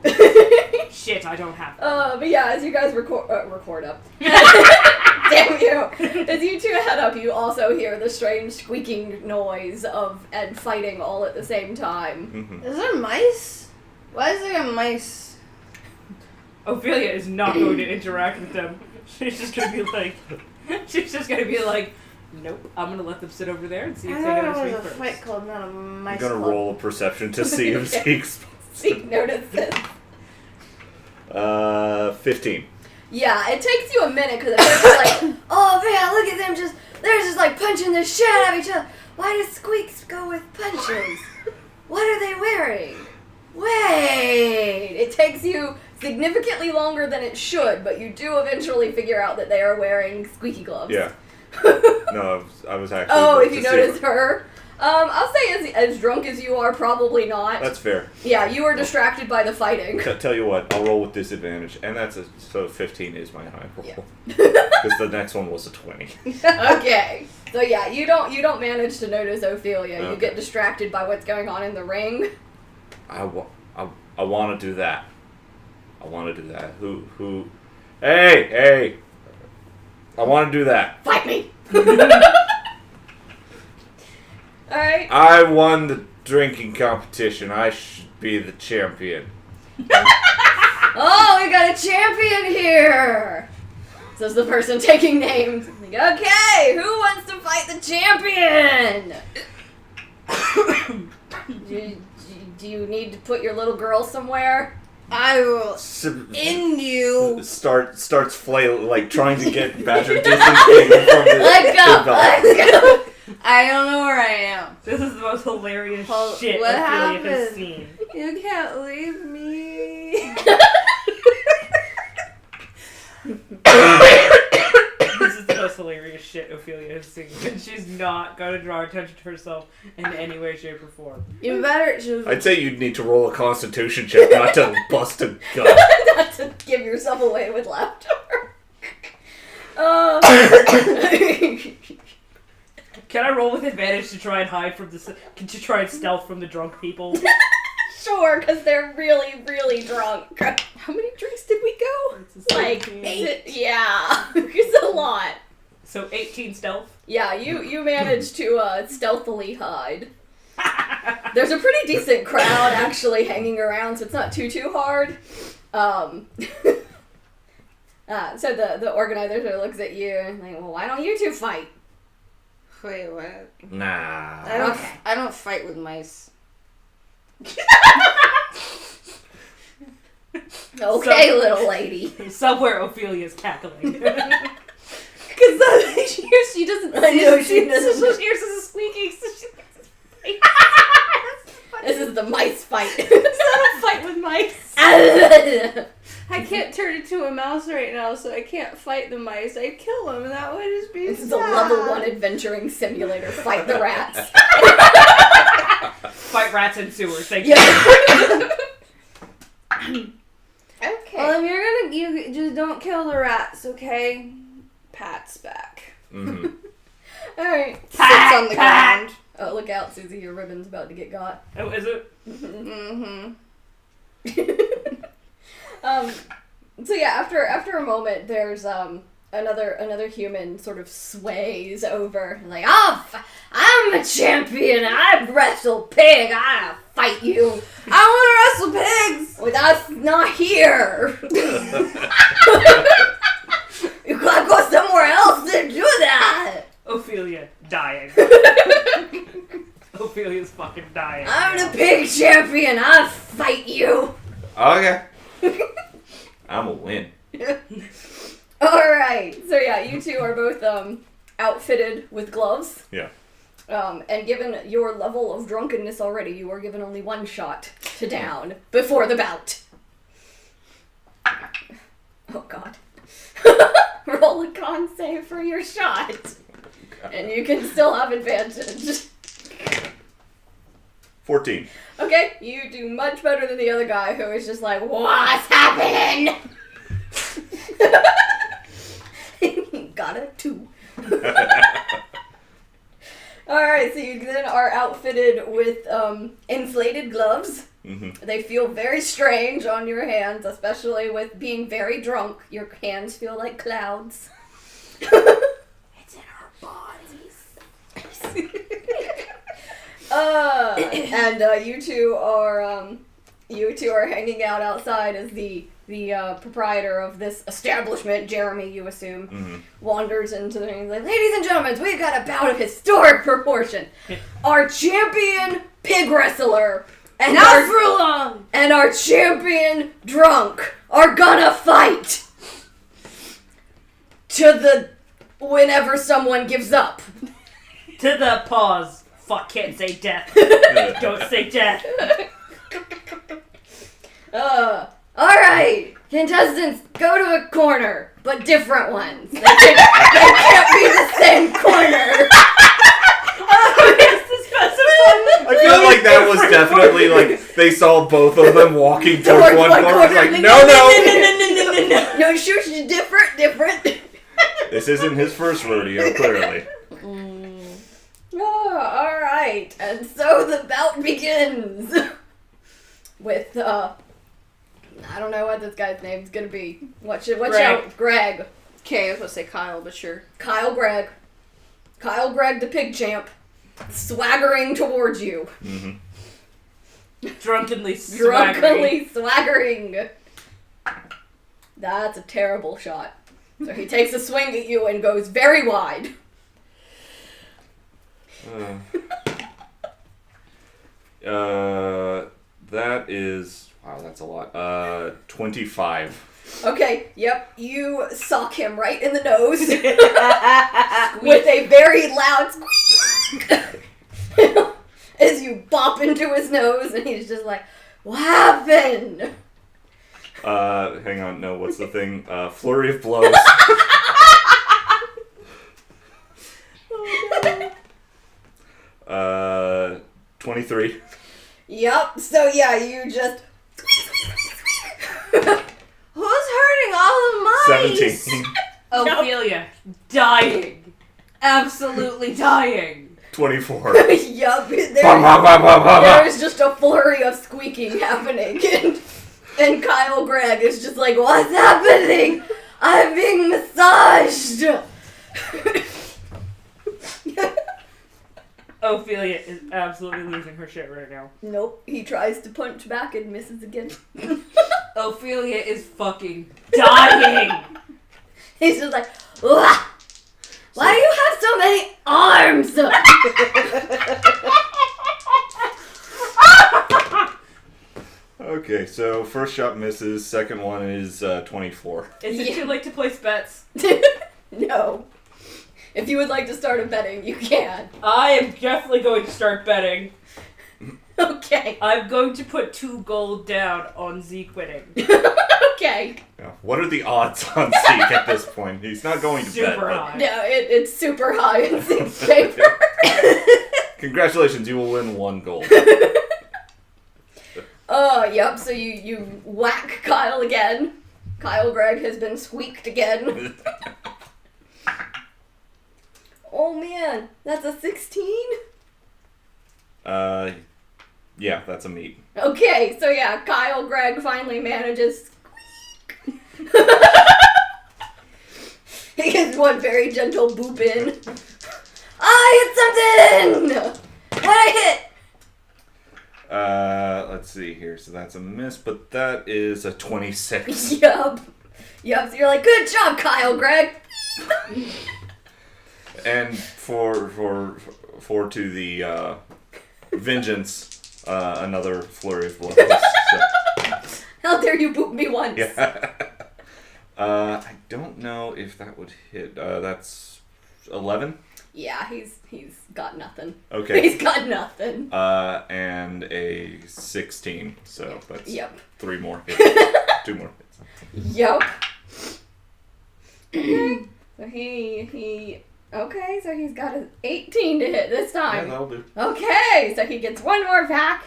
Shit, I don't have. But yeah, as you guys record up. Damn you! As you two head up, you also hear the strange squeaking noise and fighting all at the same time. Mm-hmm. Is there mice? Why is there a mice? Ophelia is not going to interact with them. She's just gonna be like, nope, I'm gonna let them sit over there and see if they I notice know me it was a first. fight club, not a I'm mice gonna club. roll a perception to see if Zeke's... Zeke notices. 15. Yeah, it takes you a minute because it's like, oh man, look at them they're just like punching the shit out of each other. Why do squeaks go with punches? What are they wearing? Wait, it takes you significantly longer than it should, but you do eventually figure out that they are wearing squeaky gloves. Yeah. No, I was actually... Oh, going if to you see notice if- her. I'll say as drunk as you are, probably not. That's fair. Yeah, you are distracted by the fighting. Tell you what, I'll roll with disadvantage, and so 15 is my high roll. Yeah. Because the next one was a 20. Okay. So yeah, you don't manage to notice Ophelia. You Okay. get distracted by what's going on in the ring. I want to do that. I want to do that. Who? Hey! I want to do that. Fight me. All right. I won the drinking competition. I should be the champion. Oh, we got a champion here. Says the person taking names. Like, okay, who wants to fight the champion? Do you need to put your little girl somewhere? I will end you. Starts flailing, like trying to get Badger distancing from the Let go! Let go! I don't know where I am. This is the most hilarious Hold- shit what Ophelia has happened? seen. You can't leave me. This is the most hilarious shit Ophelia has seen. And she's not going to draw attention to herself in any way, shape, or form. You better just. I'd say you'd need to roll a Constitution check, not to bust a gut. Not to give yourself away with laughter. Can I roll with advantage to try and hide from to try and stealth from the drunk people? Sure, because they're really, really drunk. How many drinks did we go? Like 8. Yeah, it's a lot. So 18 stealth. Yeah, you managed to stealthily hide. There's a pretty decent crowd actually hanging around, so it's not too hard. So the organizer sort of looks at you and like, well, why don't you two fight? Wait, what? Nah. I don't fight with mice. Okay, little lady. Somewhere Ophelia's cackling. Because she doesn't. I know she doesn't. So she hears this squeaking, so she This is the mice fight. I don't fight with mice. I can't turn into a mouse right now, so I can't fight the mice. I kill them, and that would just be This is sad. a level 1 adventuring simulator. Fight the rats. Fight rats in sewers. Thank Yeah. Well, Okay. if you're gonna, you just don't kill the rats, okay? Pat's back. Mm-hmm. Alright. Sits on the ground. Oh, look out, Susie. Your ribbon's about to get got. Oh, is it? Mm-hmm. So yeah, after a moment, there's another human sort of sways over, like, I'm a champion. I wrestle pig. I fight you. I want to wrestle pigs. With us not here. You gotta go somewhere else to do that. Ophelia dying. Ophelia's fucking dying. I'm the pig champion. I fight you. Okay. I'm a win. Alright, so yeah, you two are both outfitted with gloves. Yeah. And given your level of drunkenness already, you are given only one shot to down before the bout. Oh god. Roll a con save for your shot. And you can still have advantage. 14. Okay, you do much better than the other guy who is just like, what's happening? Got a 2. Alright, so you then are outfitted with inflated gloves. Mm-hmm. They feel very strange on your hands, especially with being very drunk. Your hands feel like clouds. It's in our bodies. And you two are hanging out outside as the proprietor of this establishment, Jeremy, you assume, Mm-hmm. wanders into the ring. He's like, ladies and gentlemen, we've got a bout of historic proportion. Our champion pig wrestler and Not for long. and our champion drunk are gonna fight to the whenever someone gives up. To the pause. Fuck, can't say death. Don't say death. Alright, contestants, go to a corner, but different ones. They can't be the same corner. I feel like that was definitely like they saw both of them walking towards one corner. It's like, no. No, shush, different. This isn't his first rodeo, clearly. Oh, alright, and so the bout begins. With, I don't know what this guy's name's gonna be. Watch out, Greg. Okay, I was gonna say Kyle, but sure. Kyle Gregg, the pig champ, swaggering towards you. Mm-hmm. Drunkenly swaggering. Swaggering. That's a terrible shot. So he takes a swing at you and goes very wide. That is... Wow, that's a lot. 25. Okay, yep, you sock him right in the nose with a very loud squeak as you bop into his nose, and he's just like, "What happened?" Hang on, no, what's the thing? Flurry of blows. 23. Yep, so yeah, you just... Who's hurting all the mice? 17. Ophelia, dying. Absolutely dying. 24. Yup, there's just a flurry of squeaking happening, and Kyle Gregg is just like, "What's happening? I'm being massaged!" Ophelia is absolutely losing her shit right now. Nope, he tries to punch back and misses again. Ophelia is fucking dying. He's just like, "Wah! Why do you have so many arms?" Okay, so first shot misses, second one is 24. Is it too late to place bets? No. If you would like to start a betting, you can. I am definitely going to start betting. Okay. I'm going to put 2 gold down on Zeke winning. Okay. Yeah. What are the odds on Zeke at this point? He's not going to bet. Super but- high. No, it's super high in Zeke's favor. Congratulations, you will win 1 gold. Yep, so you whack Kyle again. Kyle Gregg has been squeaked again. Oh man, that's a 16? Yeah, that's a meet. Okay, so yeah, Kyle Gregg finally manages squeak. He gets one very gentle boop in. I hit something! What I hit? Let's see here. So that's a miss, but that is a 26. Yup. So you're like, "Good job, Kyle Gregg." And for to the vengeance, another flurry of blows. So, How dare you boop me once? yeah. I don't know if that would hit. That's 11. Yeah, he's got nothing. Okay. He's got nothing. And a 16. So that's Yep. 3 more hits. 2 more hits. Yup. So he okay, so he's got an 18 to hit this Yeah, time. that'll do. Okay, so he gets one more back.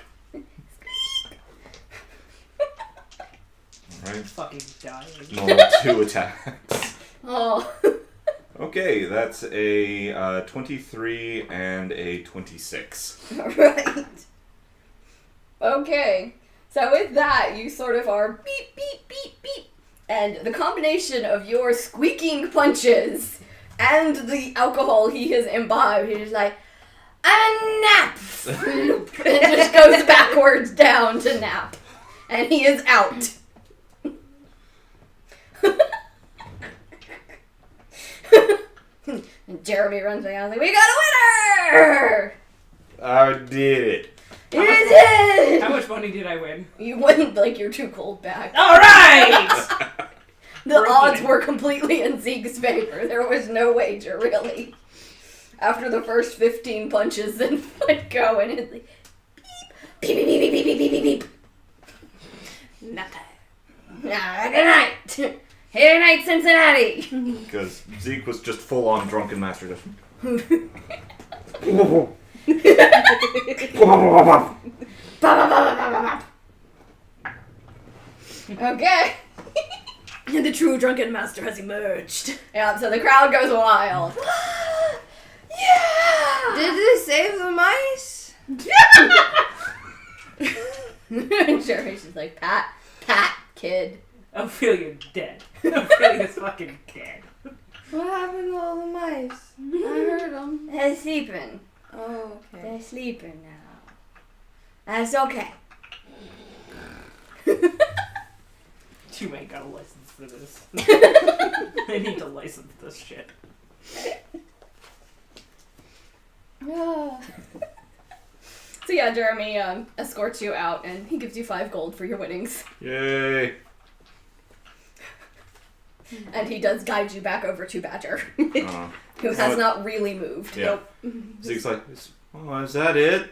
Alright. Fucking dying. Normal 2 attacks. Oh. Okay, that's a 23 and a 26. Alright. Okay. So with that, you sort of are beep, beep, beep, beep. And the combination of your squeaking punches and the alcohol he has imbibed, he's just like, "A nap!" And just goes backwards down to nap. And he is out. And Jeremy runs back out and is like, "We got a winner!" I did it. You did! How much money did I win? You wouldn't like your 2 gold back. Alright! The We're odds even. were completely in Zeke's favor. There was no wager, really. After the first 15 punches, then would go and it's like, beep, beep, beep, beep, beep, beep, beep, beep, beep. Nap time. Good night. Good night, Cincinnati. Because Zeke was just full on drunken master. Just... Okay. The true drunken master has emerged. Yeah, so the crowd goes wild. Yeah! Did they save the mice? And Jeremy's just like, pat, kid. Ophelia's dead. Ophelia's fucking dead. What happened to all the mice? I heard them. They're sleeping. Oh, okay. They're sleeping now. That's okay. You ain't got a license for this. They need to license this shit. So yeah, Jeremy escorts you out, and he gives you 5 gold for your winnings. Yay! And he does guide you back over to Badger, Uh, who has not really moved. yeah. Zeke's like, oh, is that it?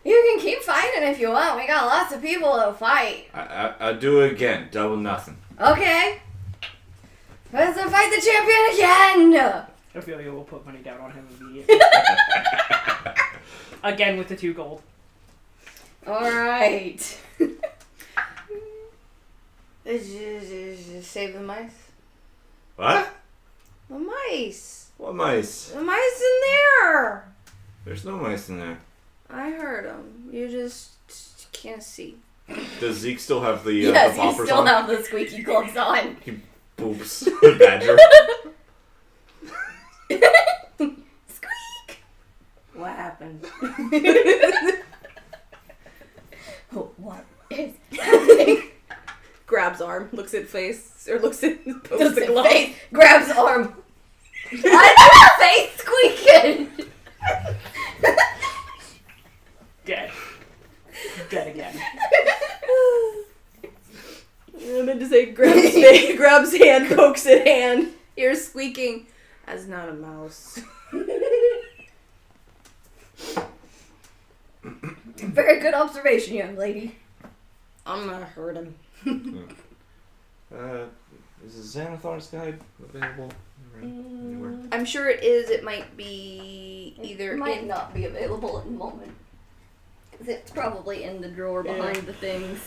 You can keep fighting if you want. We got lots of people to fight. I'll do it again. Double nothing. Okay. Let's fight the champion again. Ophelia will put money down on him immediately. Again with the 2 gold. Alright. Save the mice. What? The mice. What mice? The mice in there. There's no mice in there. I heard them. You just can't see. Does Zeke still have the Yes, you boppers still on? have the squeaky gloves on. Boops. The badger. Squeak! What happened? What is happening? Grabs arm, looks at face, or looks at Does the it glove. face, grabs arm. I face squeaking! Dead. Dead again. I meant to say grabs face, grabs hand, pokes at hand. Ears squeaking. That's not a mouse. Very good observation, young lady. I'm gonna hurt him. Is the Xanathar's guide available anywhere? I'm sure it is. It might be either It might in. not be available at the moment. 'Cause it's probably in the drawer behind the things.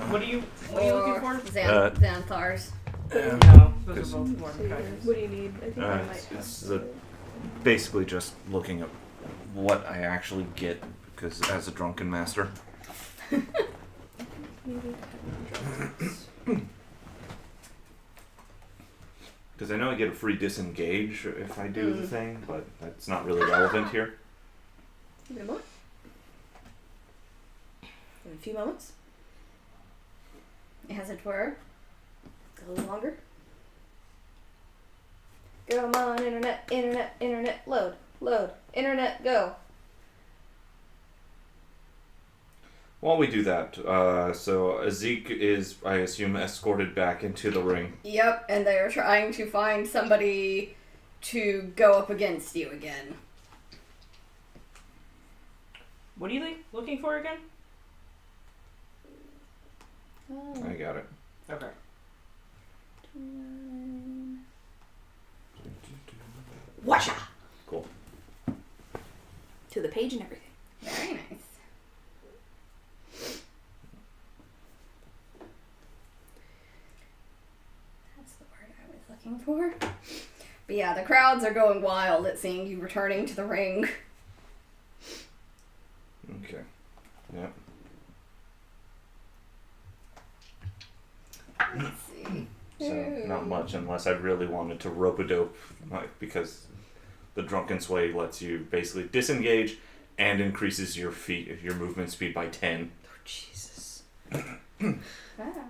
What are you looking for? Xanthars. No, those are both Mordecai's. What do you need? I think I might have. It's basically just looking at what I actually get because as a drunken master. Because I know I get a free disengage if I do the thing, but that's not really relevant here. Give me a moment. In a few moments. As it were. A little longer. Come on, internet, internet, internet, load, load, internet, go. While we do that, so Zeke is, I assume, escorted back into the ring. Yep, and they are trying to find somebody to go up against you again. What are you looking for again? I got it. Okay. Washa! Cool. To the page and everything. Very nice. That's the word I was looking for. But yeah, the crowds are going wild at seeing you returning to the ring. Okay. Yep. Let's see. So, not much unless I really wanted to rope-a-dope, because the Drunken Sway lets you basically disengage and increases your movement speed by 10. Oh, Jesus. Ah.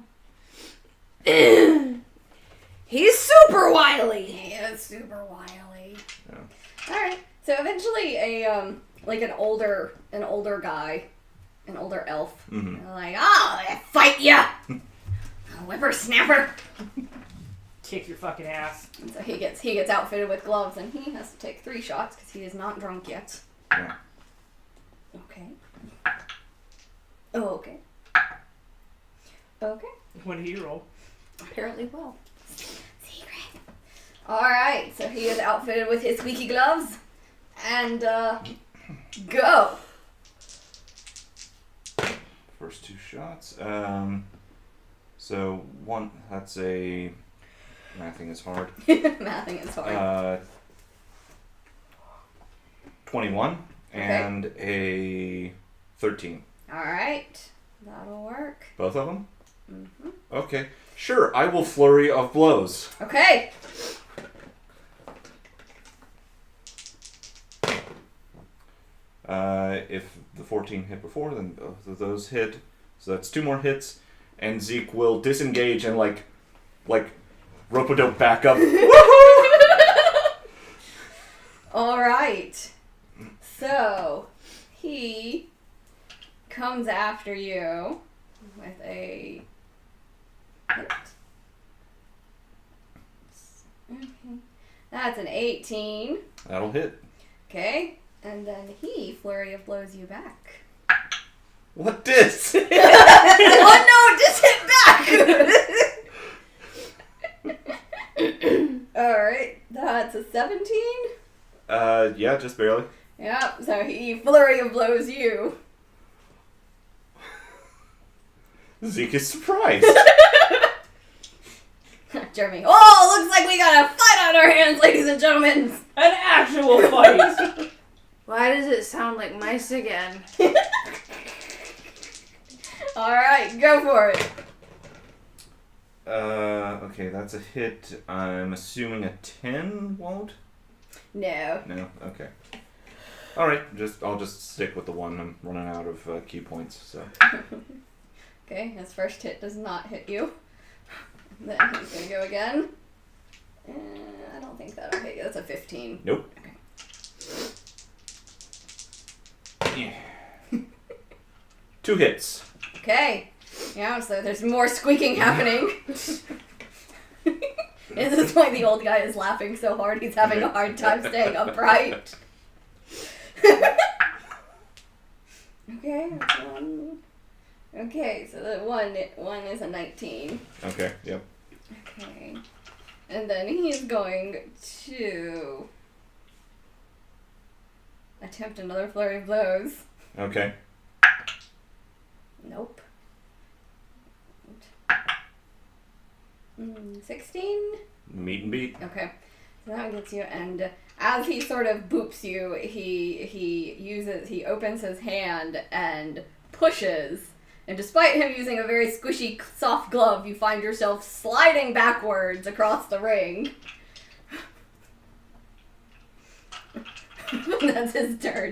He's super wily! He is super wily. Yeah. Alright. So eventually an older guy, an older elf, Mm-hmm. like, I'll fight ya! Whippersnapper! Kick your fucking ass. And so he gets outfitted with gloves and he has to take 3 shots because he is not drunk yet. Yeah. Okay. Oh, okay. Okay. What do you roll? Apparently well. Secret. Alright, so he is outfitted with his squeaky gloves. And, go! First 2 shots. So, one, that's a... Mathing is hard. Mathing is hard. 21 and a 13. Alright. That'll work. Both of them? Mm-hmm. Okay. Sure, I will flurry of blows. Okay. If the 14 hit before, then both of those hit. So that's 2 more hits. And Zeke will disengage and like rope-a-dope back up. Alright. So, he comes after you with a hit. Okay. That's an 18. That'll hit. Okay. And then he flurry of blows you back. What dis? Oh no, just hit back! Alright, that's a 17. Yeah, just barely. Yeah, so he flurry of blows you. Zeke is surprised. Jeremy, oh, looks like we got a fight on our hands, ladies and gentlemen! An actual fight! Why does it sound like mice again? Alright, go for it. Okay, that's a hit. I'm assuming a 10 won't? No. No? Okay. Alright, I'll just stick with the one. I'm running out of key points, so. Okay, his first hit does not hit you. Then he's gonna go again. I don't think that'll hit you. That's a 15. Nope. Okay. Yeah. 2 hits. Okay. Yeah, so there's more squeaking happening. At this point, the old guy is laughing so hard he's having a hard time staying upright. Okay, that's one. Okay, so the one is a 19. Okay, yep. Okay. And then he's going to attempt another flurry of blows. Okay. Nope. 16? Meet and beat. Okay. So that gets you, and as he sort of boops you, he opens his hand and pushes. And despite him using a very squishy, soft glove, you find yourself sliding backwards across the ring. That's his turn.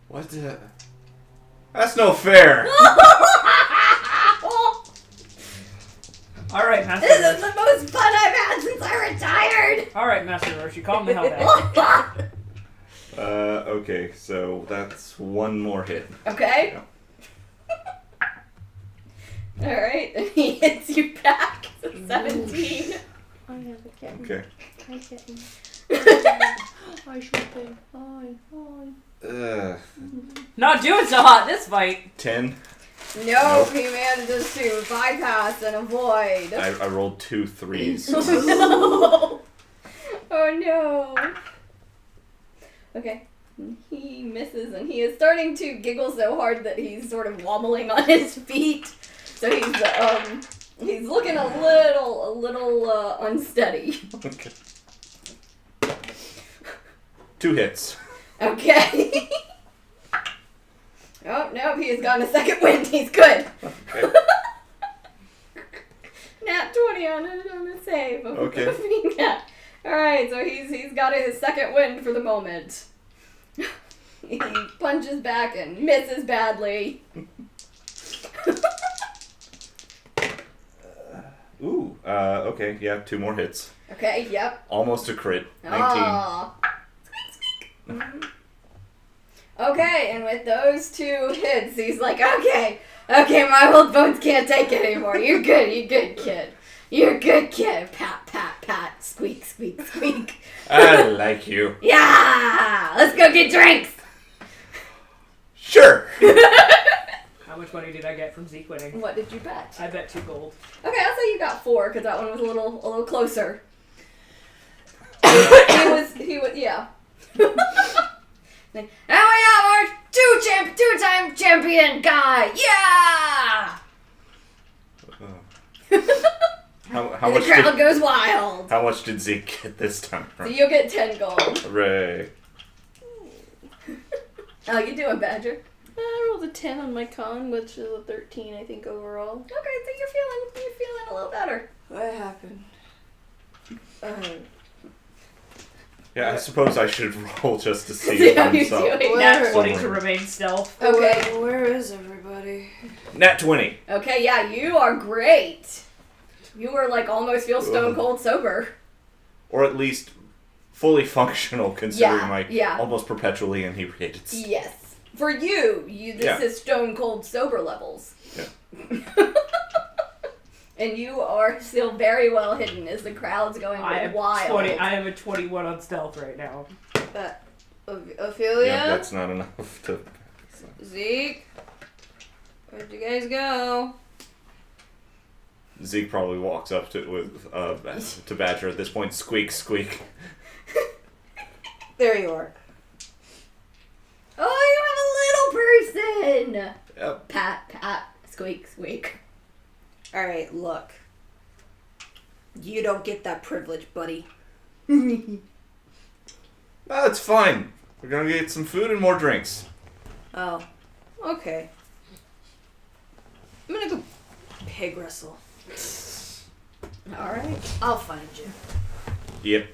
What the? That's no fair! Alright, Master This is Roshi. the most fun I've had since I retired! Alright, Master Roshi, calm the hell down. Okay, so that's one more hit. Okay. Alright, and he hits you back. So 17. I have a kitten. Okay. Hi, kitten. Hi, shopping. Hi. Not doing so hot this fight. 10. Nope, he manages to bypass and avoid. I rolled 2 3s. No. Oh no. Okay. He misses and he is starting to giggle so hard that he's sort of wobbling on his feet. So he's looking a little unsteady. Okay. 2 hits. Okay. Oh no, he has gotten a second wind. He's good. Okay. Nat 20 on a save. Okay. Yeah. Alright, so he's got his second wind for the moment. He punches back and misses badly. Okay, yeah, 2 more hits. Okay, yep. Almost a crit. 19. Aw. Squeak, squeak. Okay, and with those 2 hits, he's like, okay, my old bones can't take it anymore. You're good, kid. You're a good kid. Pat, pat, pat. Squeak, squeak, squeak. I like you. Yeah! Let's go get drinks! Sure. How much money did I get from Zeke winning? What did you bet? I bet 2 gold. Okay, I'll say you got 4, because that one was a little closer. he was, yeah. And we have our two-time champion guy! Yeah! How And the much crowd goes wild. How much did Zeke get this time? So you'll get 10 gold. Hooray. How you doing, Badger? I rolled a 10 on my con, which is a 13, I think, overall. Okay, so you're feeling a little better. What happened? Yeah, I suppose I should roll just to see See if how I'm you're so. doing. Nat 20 to Somewhere. remain stealth. Okay. Where is everybody? Nat 20. Okay, yeah, you are great. You were like almost feel stone cold sober. Or at least fully functional, considering Yeah, my yeah. almost perpetually inebriated state. Yes. For you, this is stone cold sober levels. Yeah. And you are still very well hidden as the crowd's going wild. I have a 21 on stealth right now. Ophelia? Yeah, that's not enough to... Zeke? Where'd you guys go? Zeke probably walks up to Badger at this point. Squeak, squeak. There you are. Oh, you have a little person! Yep. Pat, squeak, squeak. Alright, look. You don't get that privilege, buddy. It's fine. We're gonna get some food and more drinks. Oh. Okay. I'm gonna go pig wrestle. Alright. I'll find you. Yep.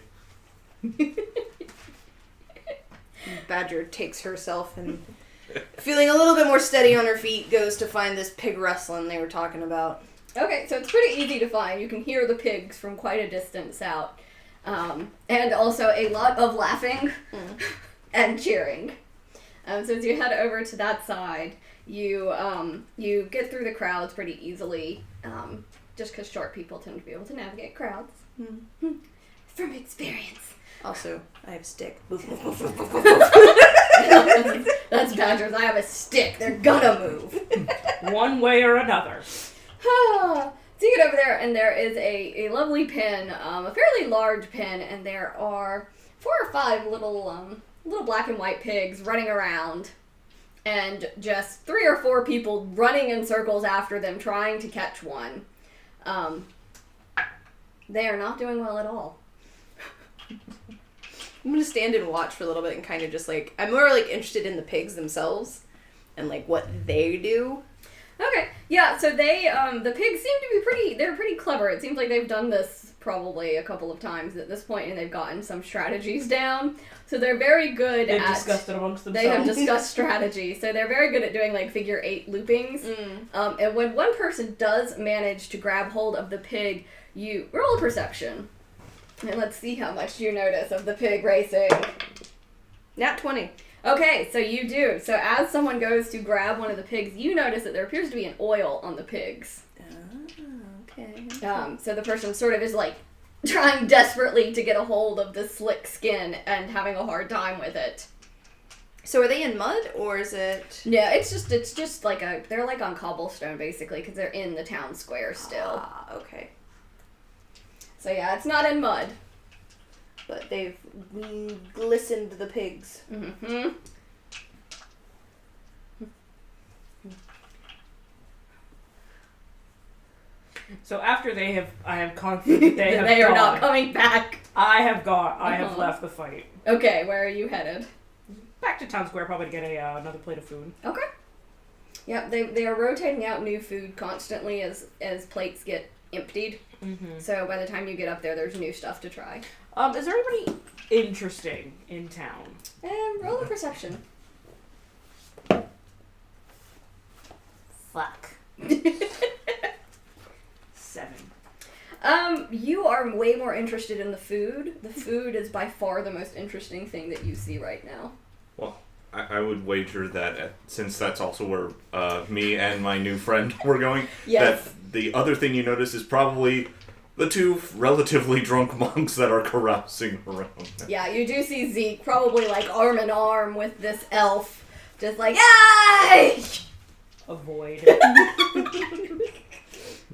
Badger takes herself and, feeling a little bit more steady on her feet, goes to find this pig wrestling they were talking about. Okay, so it's pretty easy to find. You can hear the pigs from quite a distance out. And also a lot of laughing and cheering. So as you head over to that side, you get through the crowds pretty easily, just because short people tend to be able to navigate crowds. From experience. Also, I have a stick. That's Badgers. I have a stick. They're gonna move. One way or another. So you get over there, and there is a lovely pen, a fairly large pen, and there are 4 or 5 little black and white pigs running around, and just 3 or 4 people running in circles after them, trying to catch one. They are not doing well at all. I'm gonna stand and watch for a little bit and kind of just I'm more interested in the pigs themselves and what they do. Okay, yeah, so they, the pigs seem to be they're pretty clever. It seems like they've done this probably a couple of times at this point, and they've gotten some strategies down. So they're very good They've discussed it amongst themselves. They have discussed strategy, so they're very good at doing figure 8 loopings. And when one person does manage to grab hold of the pig, you roll a perception. And let's see how much you notice of the pig racing. Nat 20. Okay, so you do. So as someone goes to grab one of the pigs, you notice that there appears to be an oil on the pigs. Okay. So the person sort of is trying desperately to get a hold of the slick skin and having a hard time with it. So are they in mud or is it? Yeah, it's just they're on cobblestone basically because they're in the town square still. Ah, okay. So yeah, it's not in mud. But they've glistened the pigs. Mm-hmm. So after I have confidence they have they are gone. not coming back. I have left the fight. Okay, where are you headed? Back to town square, probably to get another plate of food. Okay. Yeah, they are rotating out new food constantly as plates get emptied. Mm-hmm. So by the time you get up there, there's new stuff to try. Is there anybody interesting in town? Roll a perception. Fuck. 7. You are way more interested in the food. The food is by far the most interesting thing that you see right now. Well, I would wager that since that's also where me and my new friend were going, yes. that the other thing you notice is probably the 2 relatively drunk monks that are carousing around. Yeah, you do see Zeke probably arm in arm with this elf, just yay! Avoid.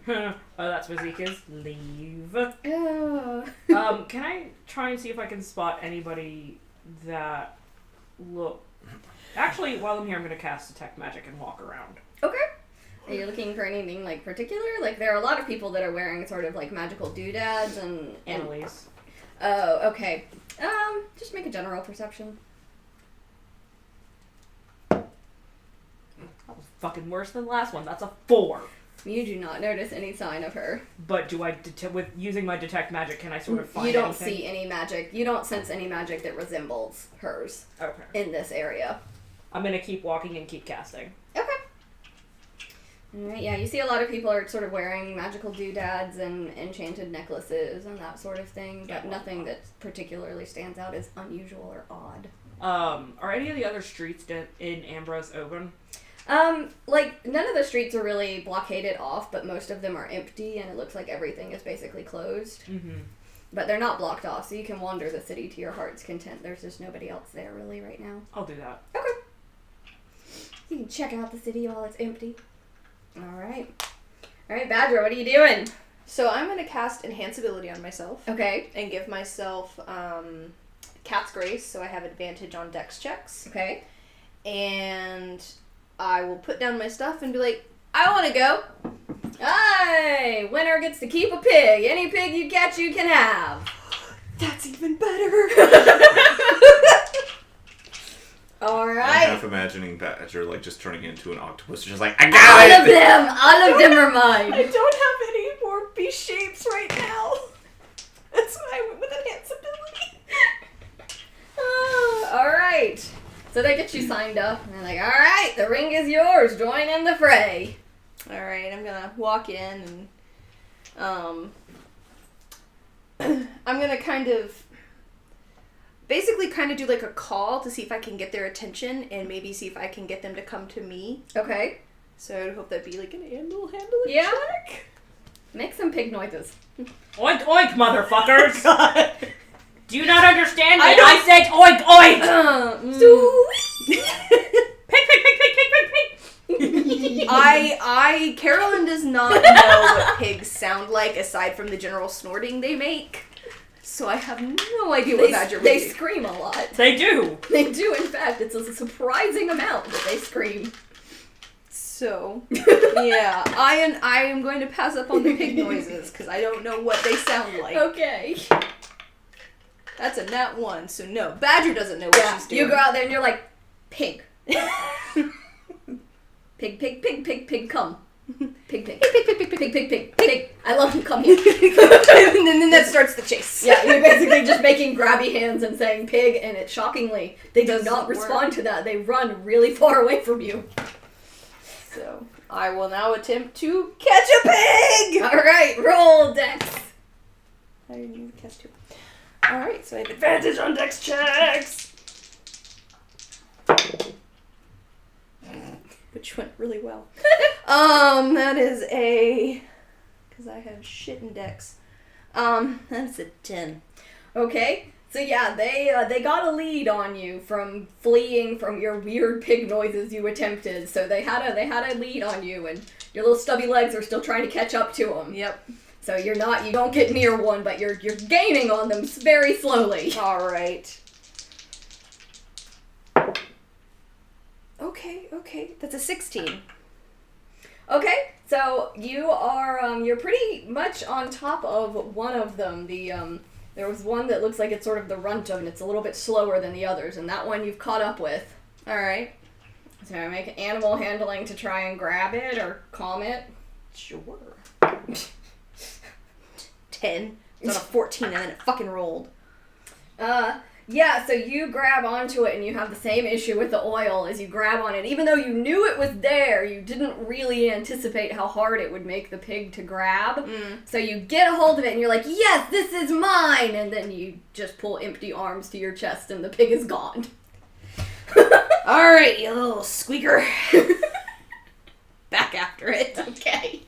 That's where Zeke is. Leave. Can I try and see if I can spot anybody that look... Actually, while I'm here, I'm going to cast Detect Magic and walk around. Okay. Are you looking for anything particular? There are a lot of people that are wearing sort of magical doodads and... Annalise. Oh, okay. Just make a general perception. That was fucking worse than the last one. That's a 4. You do not notice any sign of her. But do I, with using my Detect Magic, can I sort of find You don't anything? see any magic. You don't sense any magic that resembles hers Okay. in this area. I'm going to keep walking and keep casting. Okay. Alright, yeah, you see a lot of people are sort of wearing magical doodads and enchanted necklaces and that sort of thing, but nothing that particularly stands out as unusual or odd. Are any of the other streets in Ambrose open? Like, none of the streets are really blockaded off, but most of them are empty, and it looks like everything is basically closed. Mm-hmm. But they're not blocked off, so you can wander the city to your heart's content. There's just nobody else there, really, right now. I'll do that. Okay. You can check out the city while it's empty. Alright. Alright, Badger, what are you doing? So I'm going to cast Enhance Ability on myself. Okay. And give myself Cat's Grace, so I have advantage on Dex checks. Okay. And I will put down my stuff and be like, I want to go. Aye! Winner gets to keep a pig. Any pig you catch, you can have. That's even better. I'm Alright. half imagining Badger like just turning into an octopus, just like, I got All of them! All of them are mine. I don't have any more beast shapes right now. That's why I went with Enhance Ability. Alright. So they get you signed up, and they're like, alright, the ring is yours. Join in the fray. Alright, I'm gonna walk in and I'm gonna kind of do like a call to see if I can get their attention and maybe see if I can get them to come to me. Okay. So I would hope that'd be like an animal handling Yeah. check. Make some pig noises. Oink oink, motherfuckers! God. Do you not understand me? I don't- I said oink oink! Pig, pig, pig, pig, pig, pig, pig! Carolyn does not know what pigs sound like aside from the general snorting they make. So I have no idea what Badger would They do. scream a lot. They do! They do, in fact. It's a surprising amount that they scream. So, yeah, I am going to pass up on the pig noises because I don't know what they sound like. Okay. That's a nat 1, so no. Badger doesn't know what she's doing. You go out there and you're like, pig. Pig, pig, pig, pig, pig, come. Pig, pig. Pig, pig, pig, pig, pig, pig, pig, pig. I love you, come here. And then that starts the chase. Yeah, you're basically just making grabby hands and saying pig, and it shockingly, they do Doesn't not work. respond to that. They run really far away from you. So, I will now attempt to catch a pig! Alright, roll Dex. I didn't even catch 2. Alright, so I have advantage on Dex checks! Which went really well. That is a... Because I have shit in Dex. That's a 10. Okay, so yeah, they got a lead on you from fleeing from your weird pig noises you attempted. So they had a lead on you, and your little stubby legs are still trying to catch up to them. Yep. So you don't get near one, but you're gaining on them very slowly. Alright. Okay. That's a 16. Okay, so you are you're pretty much on top of one of them. There was one that looks like it's sort of the runt of, and it's a little bit slower than the others, and that one you've caught up with. Alright. So make animal handling to try and grab it or calm it. Sure. 10. It's on a 14 and then it fucking rolled. Yeah, so you grab onto it and you have the same issue with the oil as you grab on it. Even though you knew it was there, you didn't really anticipate how hard it would make the pig to grab. So you get a hold of it and you're like, yes, this is mine! And then you just pull empty arms to your chest and the pig is gone. Alright, you little squeaker. Back after it. Okay.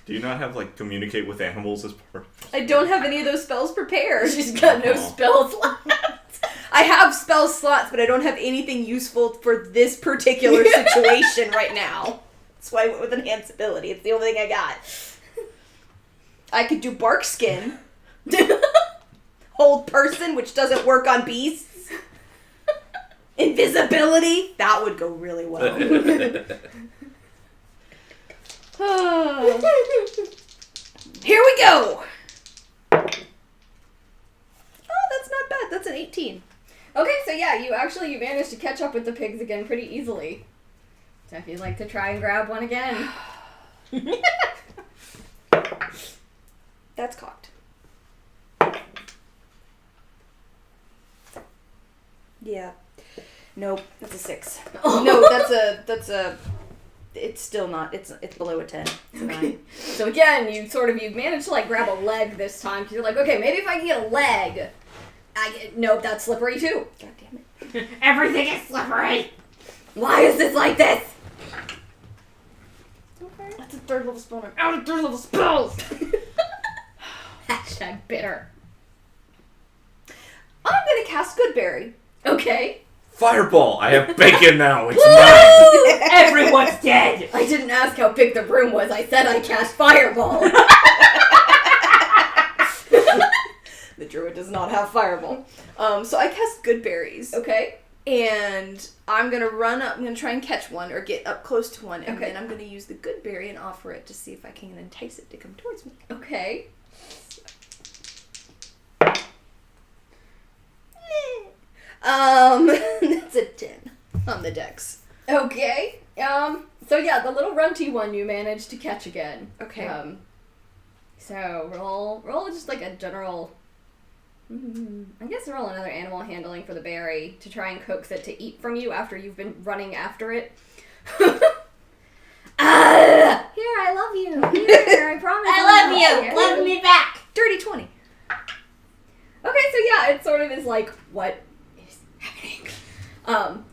Do you not have, like, communicate with animals as part of I don't have any of those spells prepared. She's got no spells left. I have spell slots, but I don't have anything useful for this particular situation right now. That's why I went with Enhance Ability. It's the only thing I got. I could do Bark Skin. Hold Person, which doesn't work on beasts. Invisibility. That would go really well. Here we go! Oh, that's not bad. That's an 18. Okay, so yeah, you managed to catch up with the pigs again pretty easily. So if you'd like to try and grab one again. That's cocked. Yeah. Nope, that's a 6. Oh. No, that's a It's still not. It's below a 10. It's a 9. So again, you managed to like grab a leg this time. Because you're like, okay, maybe if I can get a leg, nope, that's slippery too. God damn it. Everything is slippery. Why is this like this? Okay. That's a 3rd level spell. I'm out of 3rd level spells. Hashtag bitter. I'm gonna cast Goodberry. Okay. Fireball! I have bacon now. It's mine. Everyone's dead. I didn't ask how big the room was. I said I cast fireball. The druid does not have fireball. So I cast Goodberries. Okay. And I'm gonna run up. I'm gonna try and catch one or get up close to one, and Okay. then I'm gonna use the Goodberry and offer it to see if I can entice it to come towards me. Okay. That's a 10 on the dex. Okay. So yeah, the little runty one you managed to catch again. Okay. So roll just like a general. I guess roll another animal handling for the berry to try and coax it to eat from you after you've been running after it. Here, I love you. Here, I promise. I love you. Here. Love me back. Dirty 20. Okay, so yeah, it sort of is like, what is happening?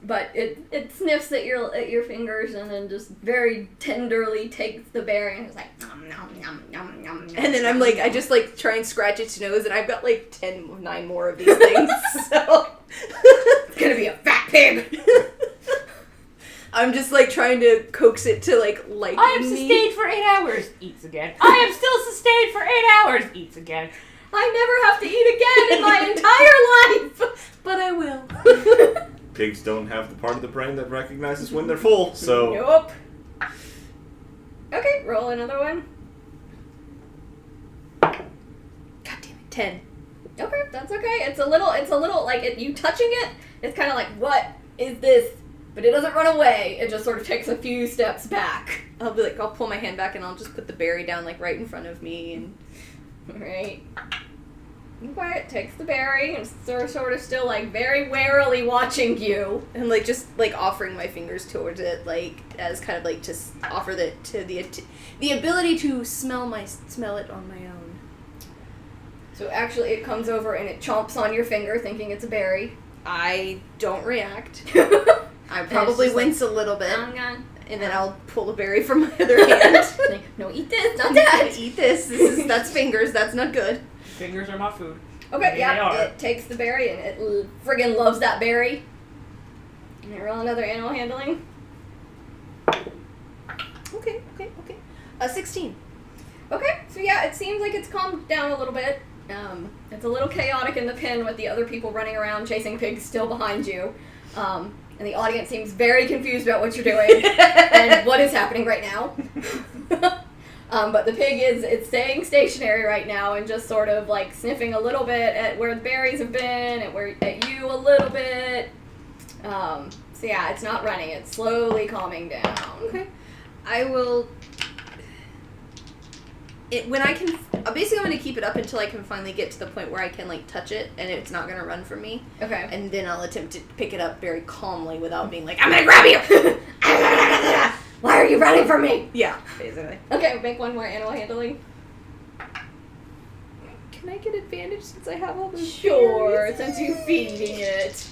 But it sniffs at your fingers and then just very tenderly takes the berry and is like nom nom nom nom nom. And then I'm like, I just like try and scratch its nose, and I've got like 9 more of these things. So it's gonna be a fat pig. I'm just like trying to coax it to like I am me. sustained for 8 hours. Eats again. I am still sustained for 8 hours. Eats again. I never have to eat again in my entire life. But I will. Pigs don't have the part of the brain that recognizes when they're full, so... Nope. Okay, roll another one. God damn it. 10. Okay, that's okay. It's a little like you touching it. It's kind of like, what is this? But it doesn't run away. It just sort of takes a few steps back. I'll be like, I'll pull my hand back and I'll just put the berry down like right in front of me, and Right. Okay, it takes the berry and sort of still like very warily watching you. like just like offering my fingers towards it, like as kind of like to offer the ability to smell it on my own. So actually, it comes over and it chomps on your finger, thinking it's a berry. I don't react. I I probably just wince a little bit, I'm gone. and then I'll pull a berry from my other hand. Like, no, eat this, not that. Eat this. That's fingers. That's not good. Fingers are not food. Okay, They yeah, are. it takes the berry and it friggin' loves that berry. And roll another animal handling. Okay. 16. Okay, so yeah, it seems like it's calmed down a little bit. It's a little chaotic in the pen with the other people running around chasing pigs still behind you. And the audience seems very confused about what you're doing and what is happening right now. But the pig it's staying stationary right now and just sort of like sniffing a little bit at where the berries have been, at you a little bit. So yeah, it's not running. It's slowly calming down. Okay. I will. When I can, basically I'm going to keep it up until I can finally get to the point where I can like touch it and it's not going to run from me. Okay. And then I'll attempt to pick it up very calmly without being like, I'm going to grab you! Why are you running from me? Yeah, basically. Okay, make one more animal handling. Can I get advantage since I have all those Sure, berries? since you're feeding it.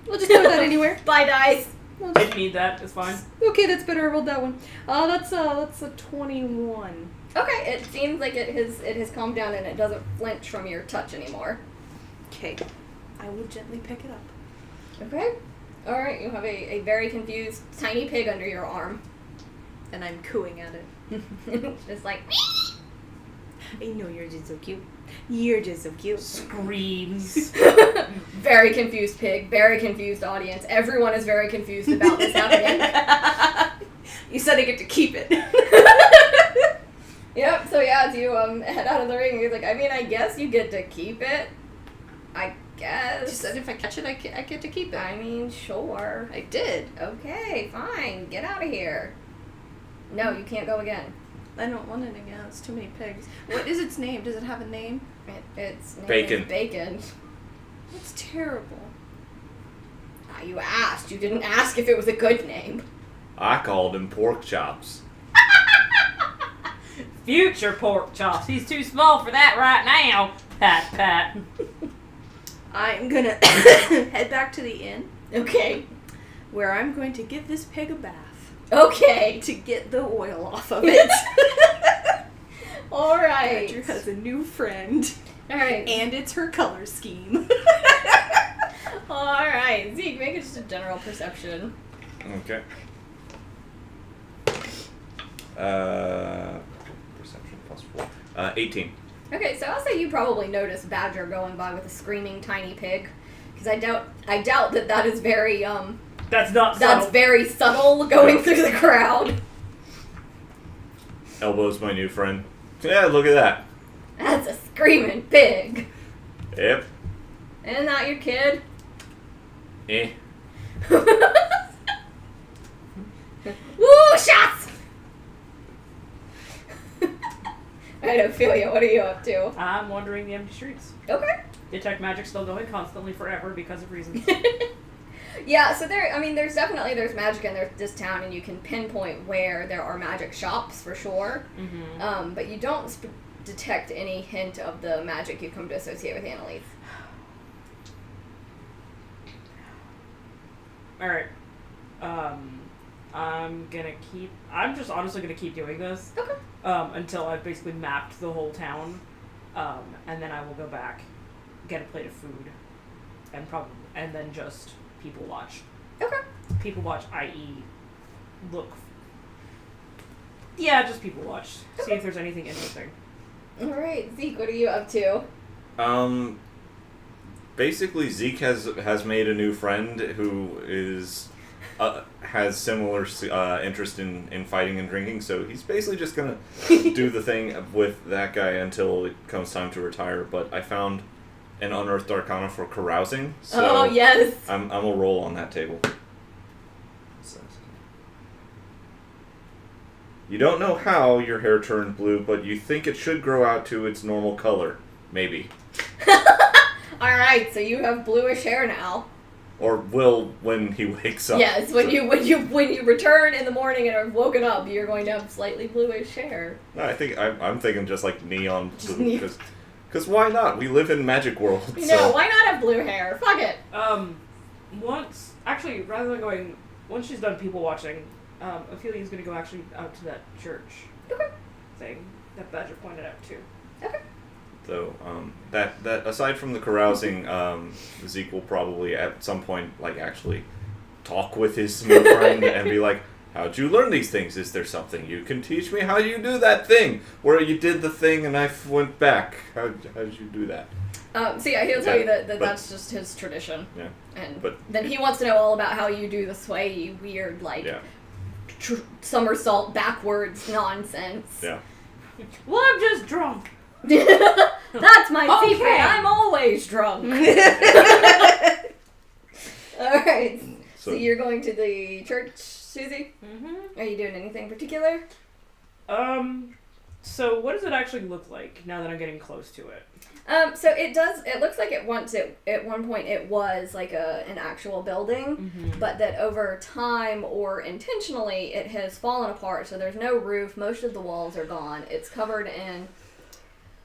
We'll just throw that anywhere. Bye, dice. Didn't need that. It's fine. Okay, that's better. I rolled that one. That's a 21. Okay, it seems like it has calmed down and it doesn't flinch from your touch anymore. Okay. I will gently pick it up. Okay. Alright, you have a very confused tiny pig under your arm. And I'm cooing at it. Just like, I know you're just so cute. You're just so cute. Screams. very confused pig, very confused audience. Everyone is very confused about this happening. You said I get to keep it. Yep, so yeah, as you head out of the ring, he's like, I mean, I guess you get to keep it. I guess. You said if I catch it, I get to keep it. I mean, sure. I did. Okay, fine. Get out of here. No, you can't go again. I don't want it again. It's too many pigs. What is its name? Does it have a name? Its name Bacon. is Bacon. It's terrible. Ah, you asked. You didn't ask if it was a good name. I called him pork chops. Future pork chops. He's too small for that right now. Pat, pat. I'm gonna head back to the inn, Okay. where I'm going to give this pig a bath Okay. to get the oil off of it. All right. Badger has a new friend, All right. and it's her color scheme. All right. Zeke, make it just a general perception. Okay. Perception +4. 18. Okay, so I'll say you probably noticed Badger going by with a screaming tiny pig, because I doubt that is very That's not that's subtle. very subtle going through the crowd. Elbow's my new friend. Yeah, look at that. That's a screaming pig. Yep. Isn't that your kid? Eh. Woo! Shots! I don't feel you. What are you up to? I'm wandering the empty streets. Okay. Detect magic still going constantly forever because of reasons. Yeah, so there's definitely magic in this town, and you can pinpoint where there are magic shops for sure. Mm-hmm. But you don't detect any hint of the magic you come to associate with Annalise. Alright. I'm just honestly gonna keep doing this. Okay. Until I've basically mapped the whole town. And then I will go back, get a plate of food, and then just people watch. Okay. People watch, i.e. look. Yeah, just people watch. See if there's anything interesting. Alright, Zeke, what are you up to? Basically, Zeke has made a new friend who is has similar interest in fighting and drinking. So he's basically just gonna do the thing with that guy until it comes time to retire. But I found an unearthed arcana for carousing. So Oh, yes. I'm a roll on that table. You don't know how your hair turned blue, but you think it should grow out to its normal color. Maybe. Alright, so you have bluish hair now. Or will when he wakes up. Yes, when you return in the morning and are woken up, you're going to have slightly bluish hair. No, I think I'm thinking just like neon Just blue, because why not? We live in Magic World. You So. know, why not have blue hair? Fuck it. Once she's done people watching, Ophelia's gonna go actually out to that church Okay. thing that Badger pointed out too. Okay. So that aside from the carousing, Zeke will probably at some point like actually talk with his new friend and be like, "How'd you learn these things? Is there something you can teach me? How you do that thing where you did the thing and I went back? How did you do that?" So yeah, he'll tell you that but- that's just his tradition. Yeah. And But- then he wants to know all about how you do the sway weird like Yeah. somersault backwards nonsense. Yeah. Well, I'm just drunk. That's my Okay. secret. I'm always drunk. Alright. So you're going to the church, Susie? Mm-hmm. Are you doing anything particular? So what does it actually look like now that I'm getting close to it? So it looks like at one point it was like an actual building, but that over time or intentionally it has fallen apart, so there's no roof, most of the walls are gone. It's covered in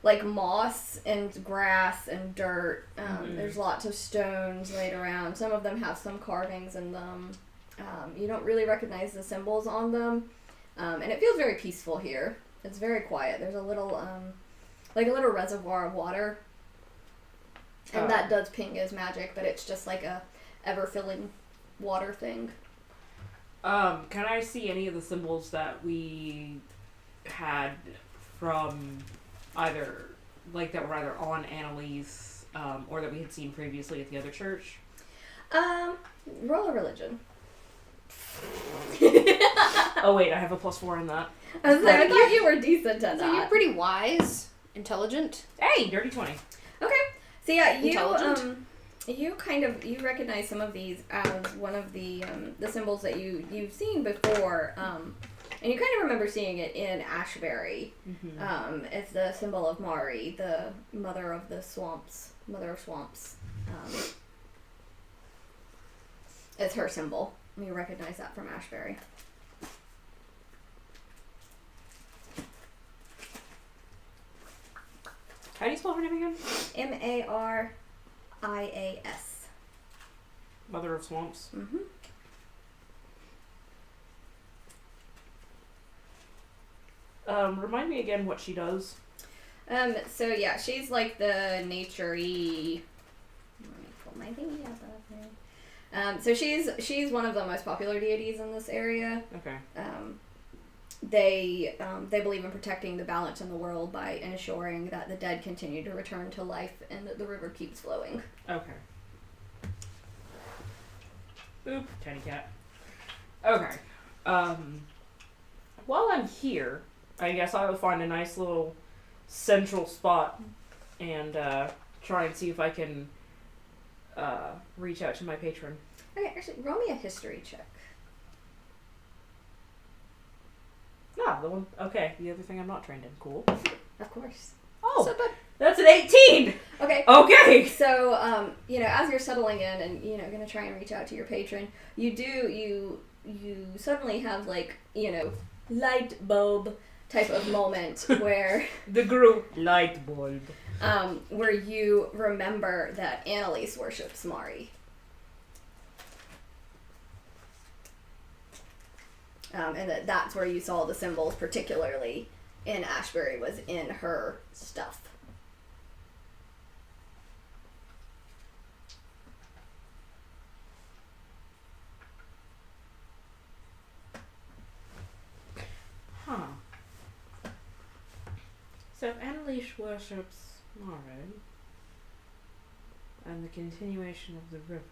like moss and grass and dirt. There's lots of stones laid around. Some of them have some carvings in them. You don't really recognize the symbols on them. And it feels very peaceful here. It's very quiet. There's a little like a little reservoir of water. And that does ping as magic, but it's just like a ever-filling water thing. Can I see any of the symbols that we had from either, like, that were either on Annalise, or that we had seen previously at the other church? Roll a religion. Oh wait, I have a +4 in that. I thought you were decent at So you're that. pretty wise, intelligent. Hey, dirty 20. Okay. So yeah, Intelligent. you recognize some of these as one of the symbols that you've seen before, and you kind of remember seeing it in Ashbury. It's the symbol of Mari, the mother of swamps. It's her symbol. You recognize that from Ashbury. How do you spell her name again? Marias. Mother of Swamps. Mm-hmm. Remind me again what she does. So yeah, she's like the nature-y. Let me pull my thingy up. So she's one of the most popular deities in this area. Okay. They believe in protecting the balance in the world by ensuring that the dead continue to return to life and that the river keeps flowing. Okay. Oop, tiny cat. Okay. While I'm here, I guess I will find a nice little central spot and try and see if I can reach out to my patron. Okay, actually, roll me a history check. Ah, the one. Okay, the other thing I'm not trained in. Cool. Of course. Oh, So, but, that's an 18. okay. Okay. So, as you're settling in and, going to try and reach out to your patron, you suddenly have, light bulb type of moment where The group light bulb. where you remember that Annalise worships Mari. And that's where you saw the symbols, particularly in Ashbury, was in her stuff. Huh. So if Annalise worships Maren, and the continuation of the river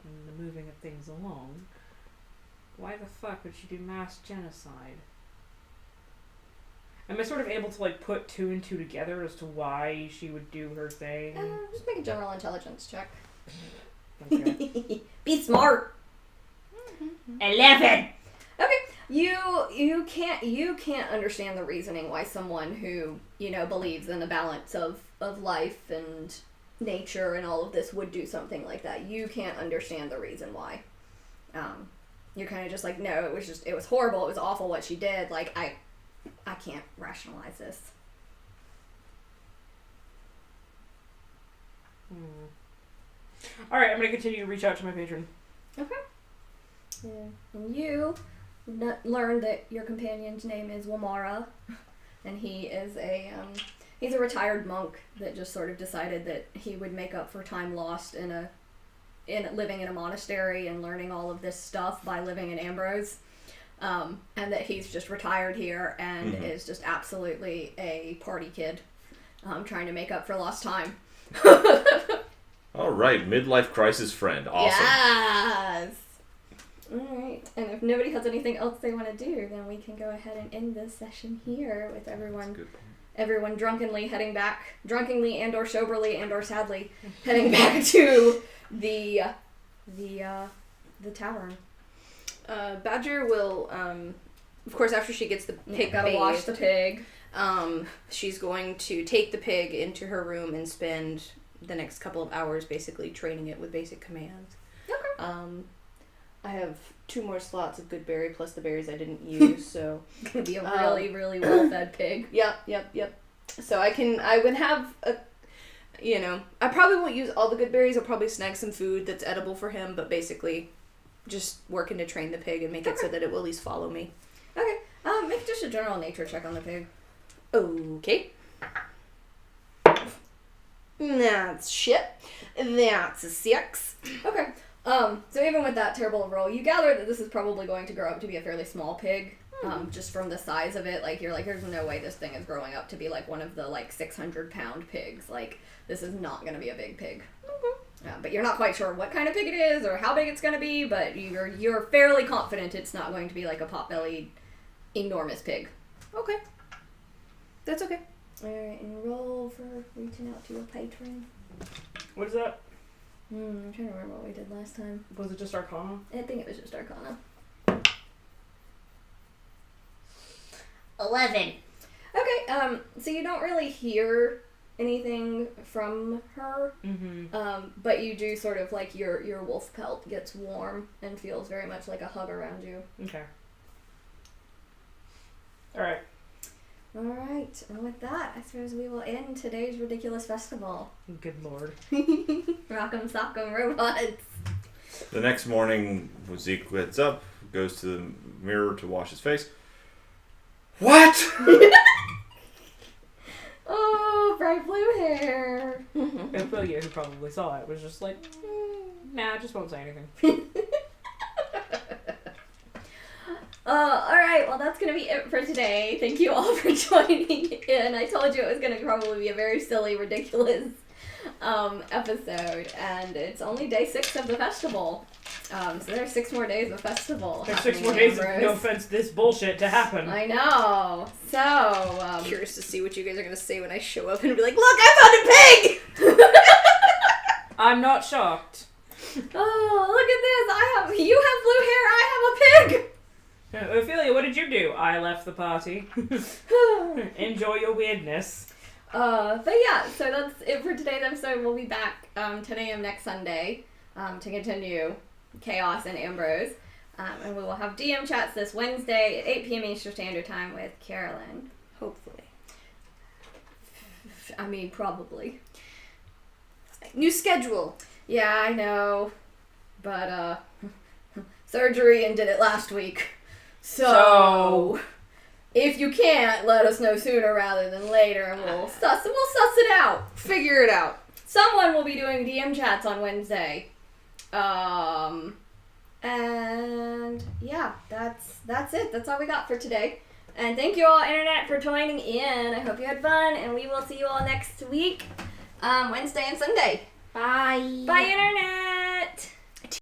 and the moving of things along, why the fuck would she do mass genocide? Am I sort of able to put two and two together as to why she would do her thing? Just make a general intelligence check. Okay. Be smart. 11. Okay, you can't understand the reasoning why someone who believes in the balance of life and nature and all of this would do something like that. You can't understand the reason why. You're kind of just like, no, it was horrible. It was awful what she did. Like I can't rationalize this. All right, I'm gonna continue to reach out to my patron. Okay. Yeah. And you learned that your companion's name is Wamara, and he is he's a retired monk that just sort of decided that he would make up for time lost in living in a monastery and learning all of this stuff by living in Ambrose, and that he's just retired here and is just absolutely a party kid, trying to make up for lost time. All right, midlife crisis friend. Awesome. Yes. Alright, and if nobody has anything else they want to do, then we can go ahead and end this session here with everyone drunkenly heading back, and or soberly and or sadly, heading back to the tavern. Badger will, of course, after she gets the pig Gotta wash the pig. she's going to take the pig into her room and spend the next couple of hours basically training it with basic commands. Okay. I have 2 more slots of good berry plus the berries I didn't use, so It's gonna be a really, really well-fed pig. Yep. So I would have I probably won't use all the good berries. I'll probably snag some food that's edible for him, but basically just working to train the pig and make it so that it will at least follow me. Okay. Make just a general nature check on the pig. Okay. That's shit. That's a 6. Okay. So even with that terrible roll, you gather that this is probably going to grow up to be a fairly small pig. Just from the size of it, you're like, there's no way this thing is growing up to be one of the 600-pound pigs. This is not going to be a big pig. But you're not quite sure what kind of pig it is or how big it's going to be, but you're fairly confident it's not going to be a pot-bellied, enormous pig. Okay. That's okay. Alright, and roll for reaching out to your patron. What is that? I'm trying to remember what we did last time. Was it just Arcana? I think it was just Arcana. 11. Okay, so you don't really hear anything from her, but you do sort of your wolf pelt gets warm and feels very much like a hug around you. Okay. Alright. Alright, and with that, I suppose we will end today's ridiculous festival. Good lord. Rock'em sock'em robots. The next morning, Zeke gets up, goes to the mirror to wash his face. What? Oh, bright blue hair. And Ophelia, who probably saw it, was just like, nah, I just won't say anything. Alright, well that's gonna be it for today. Thank you all for joining in. I told you it was gonna probably be a very silly, ridiculous episode, and it's only day 6 of the festival. So there's 6 more days of festival. There's 6 happening more in days of, Ambrose. no offense, this bullshit to happen. I know. So, I'm curious to see what you guys are gonna say when I show up and be like, "Look, I found a pig!" I'm not shocked. oh, look at this! You have blue hair. I have a pig. Ophelia, what did you do? I left the party. Enjoy your weirdness. But yeah, so that's it for today's episode. We'll be back 10 a.m. next Sunday to continue Chaos in Ambrose. And we will have DM chats this Wednesday at 8 p.m. Eastern Standard Time with Carolyn. Hopefully. I mean, probably. New schedule. Yeah, I know. But, surgery and did it last week. So, if you can't, let us know sooner rather than later, and we'll suss it out. Figure it out. Someone will be doing DM chats on Wednesday. And yeah, that's it. That's all we got for today. And thank you all, Internet, for joining in. I hope you had fun, and we will see you all next week, Wednesday and Sunday. Bye. Bye, Internet!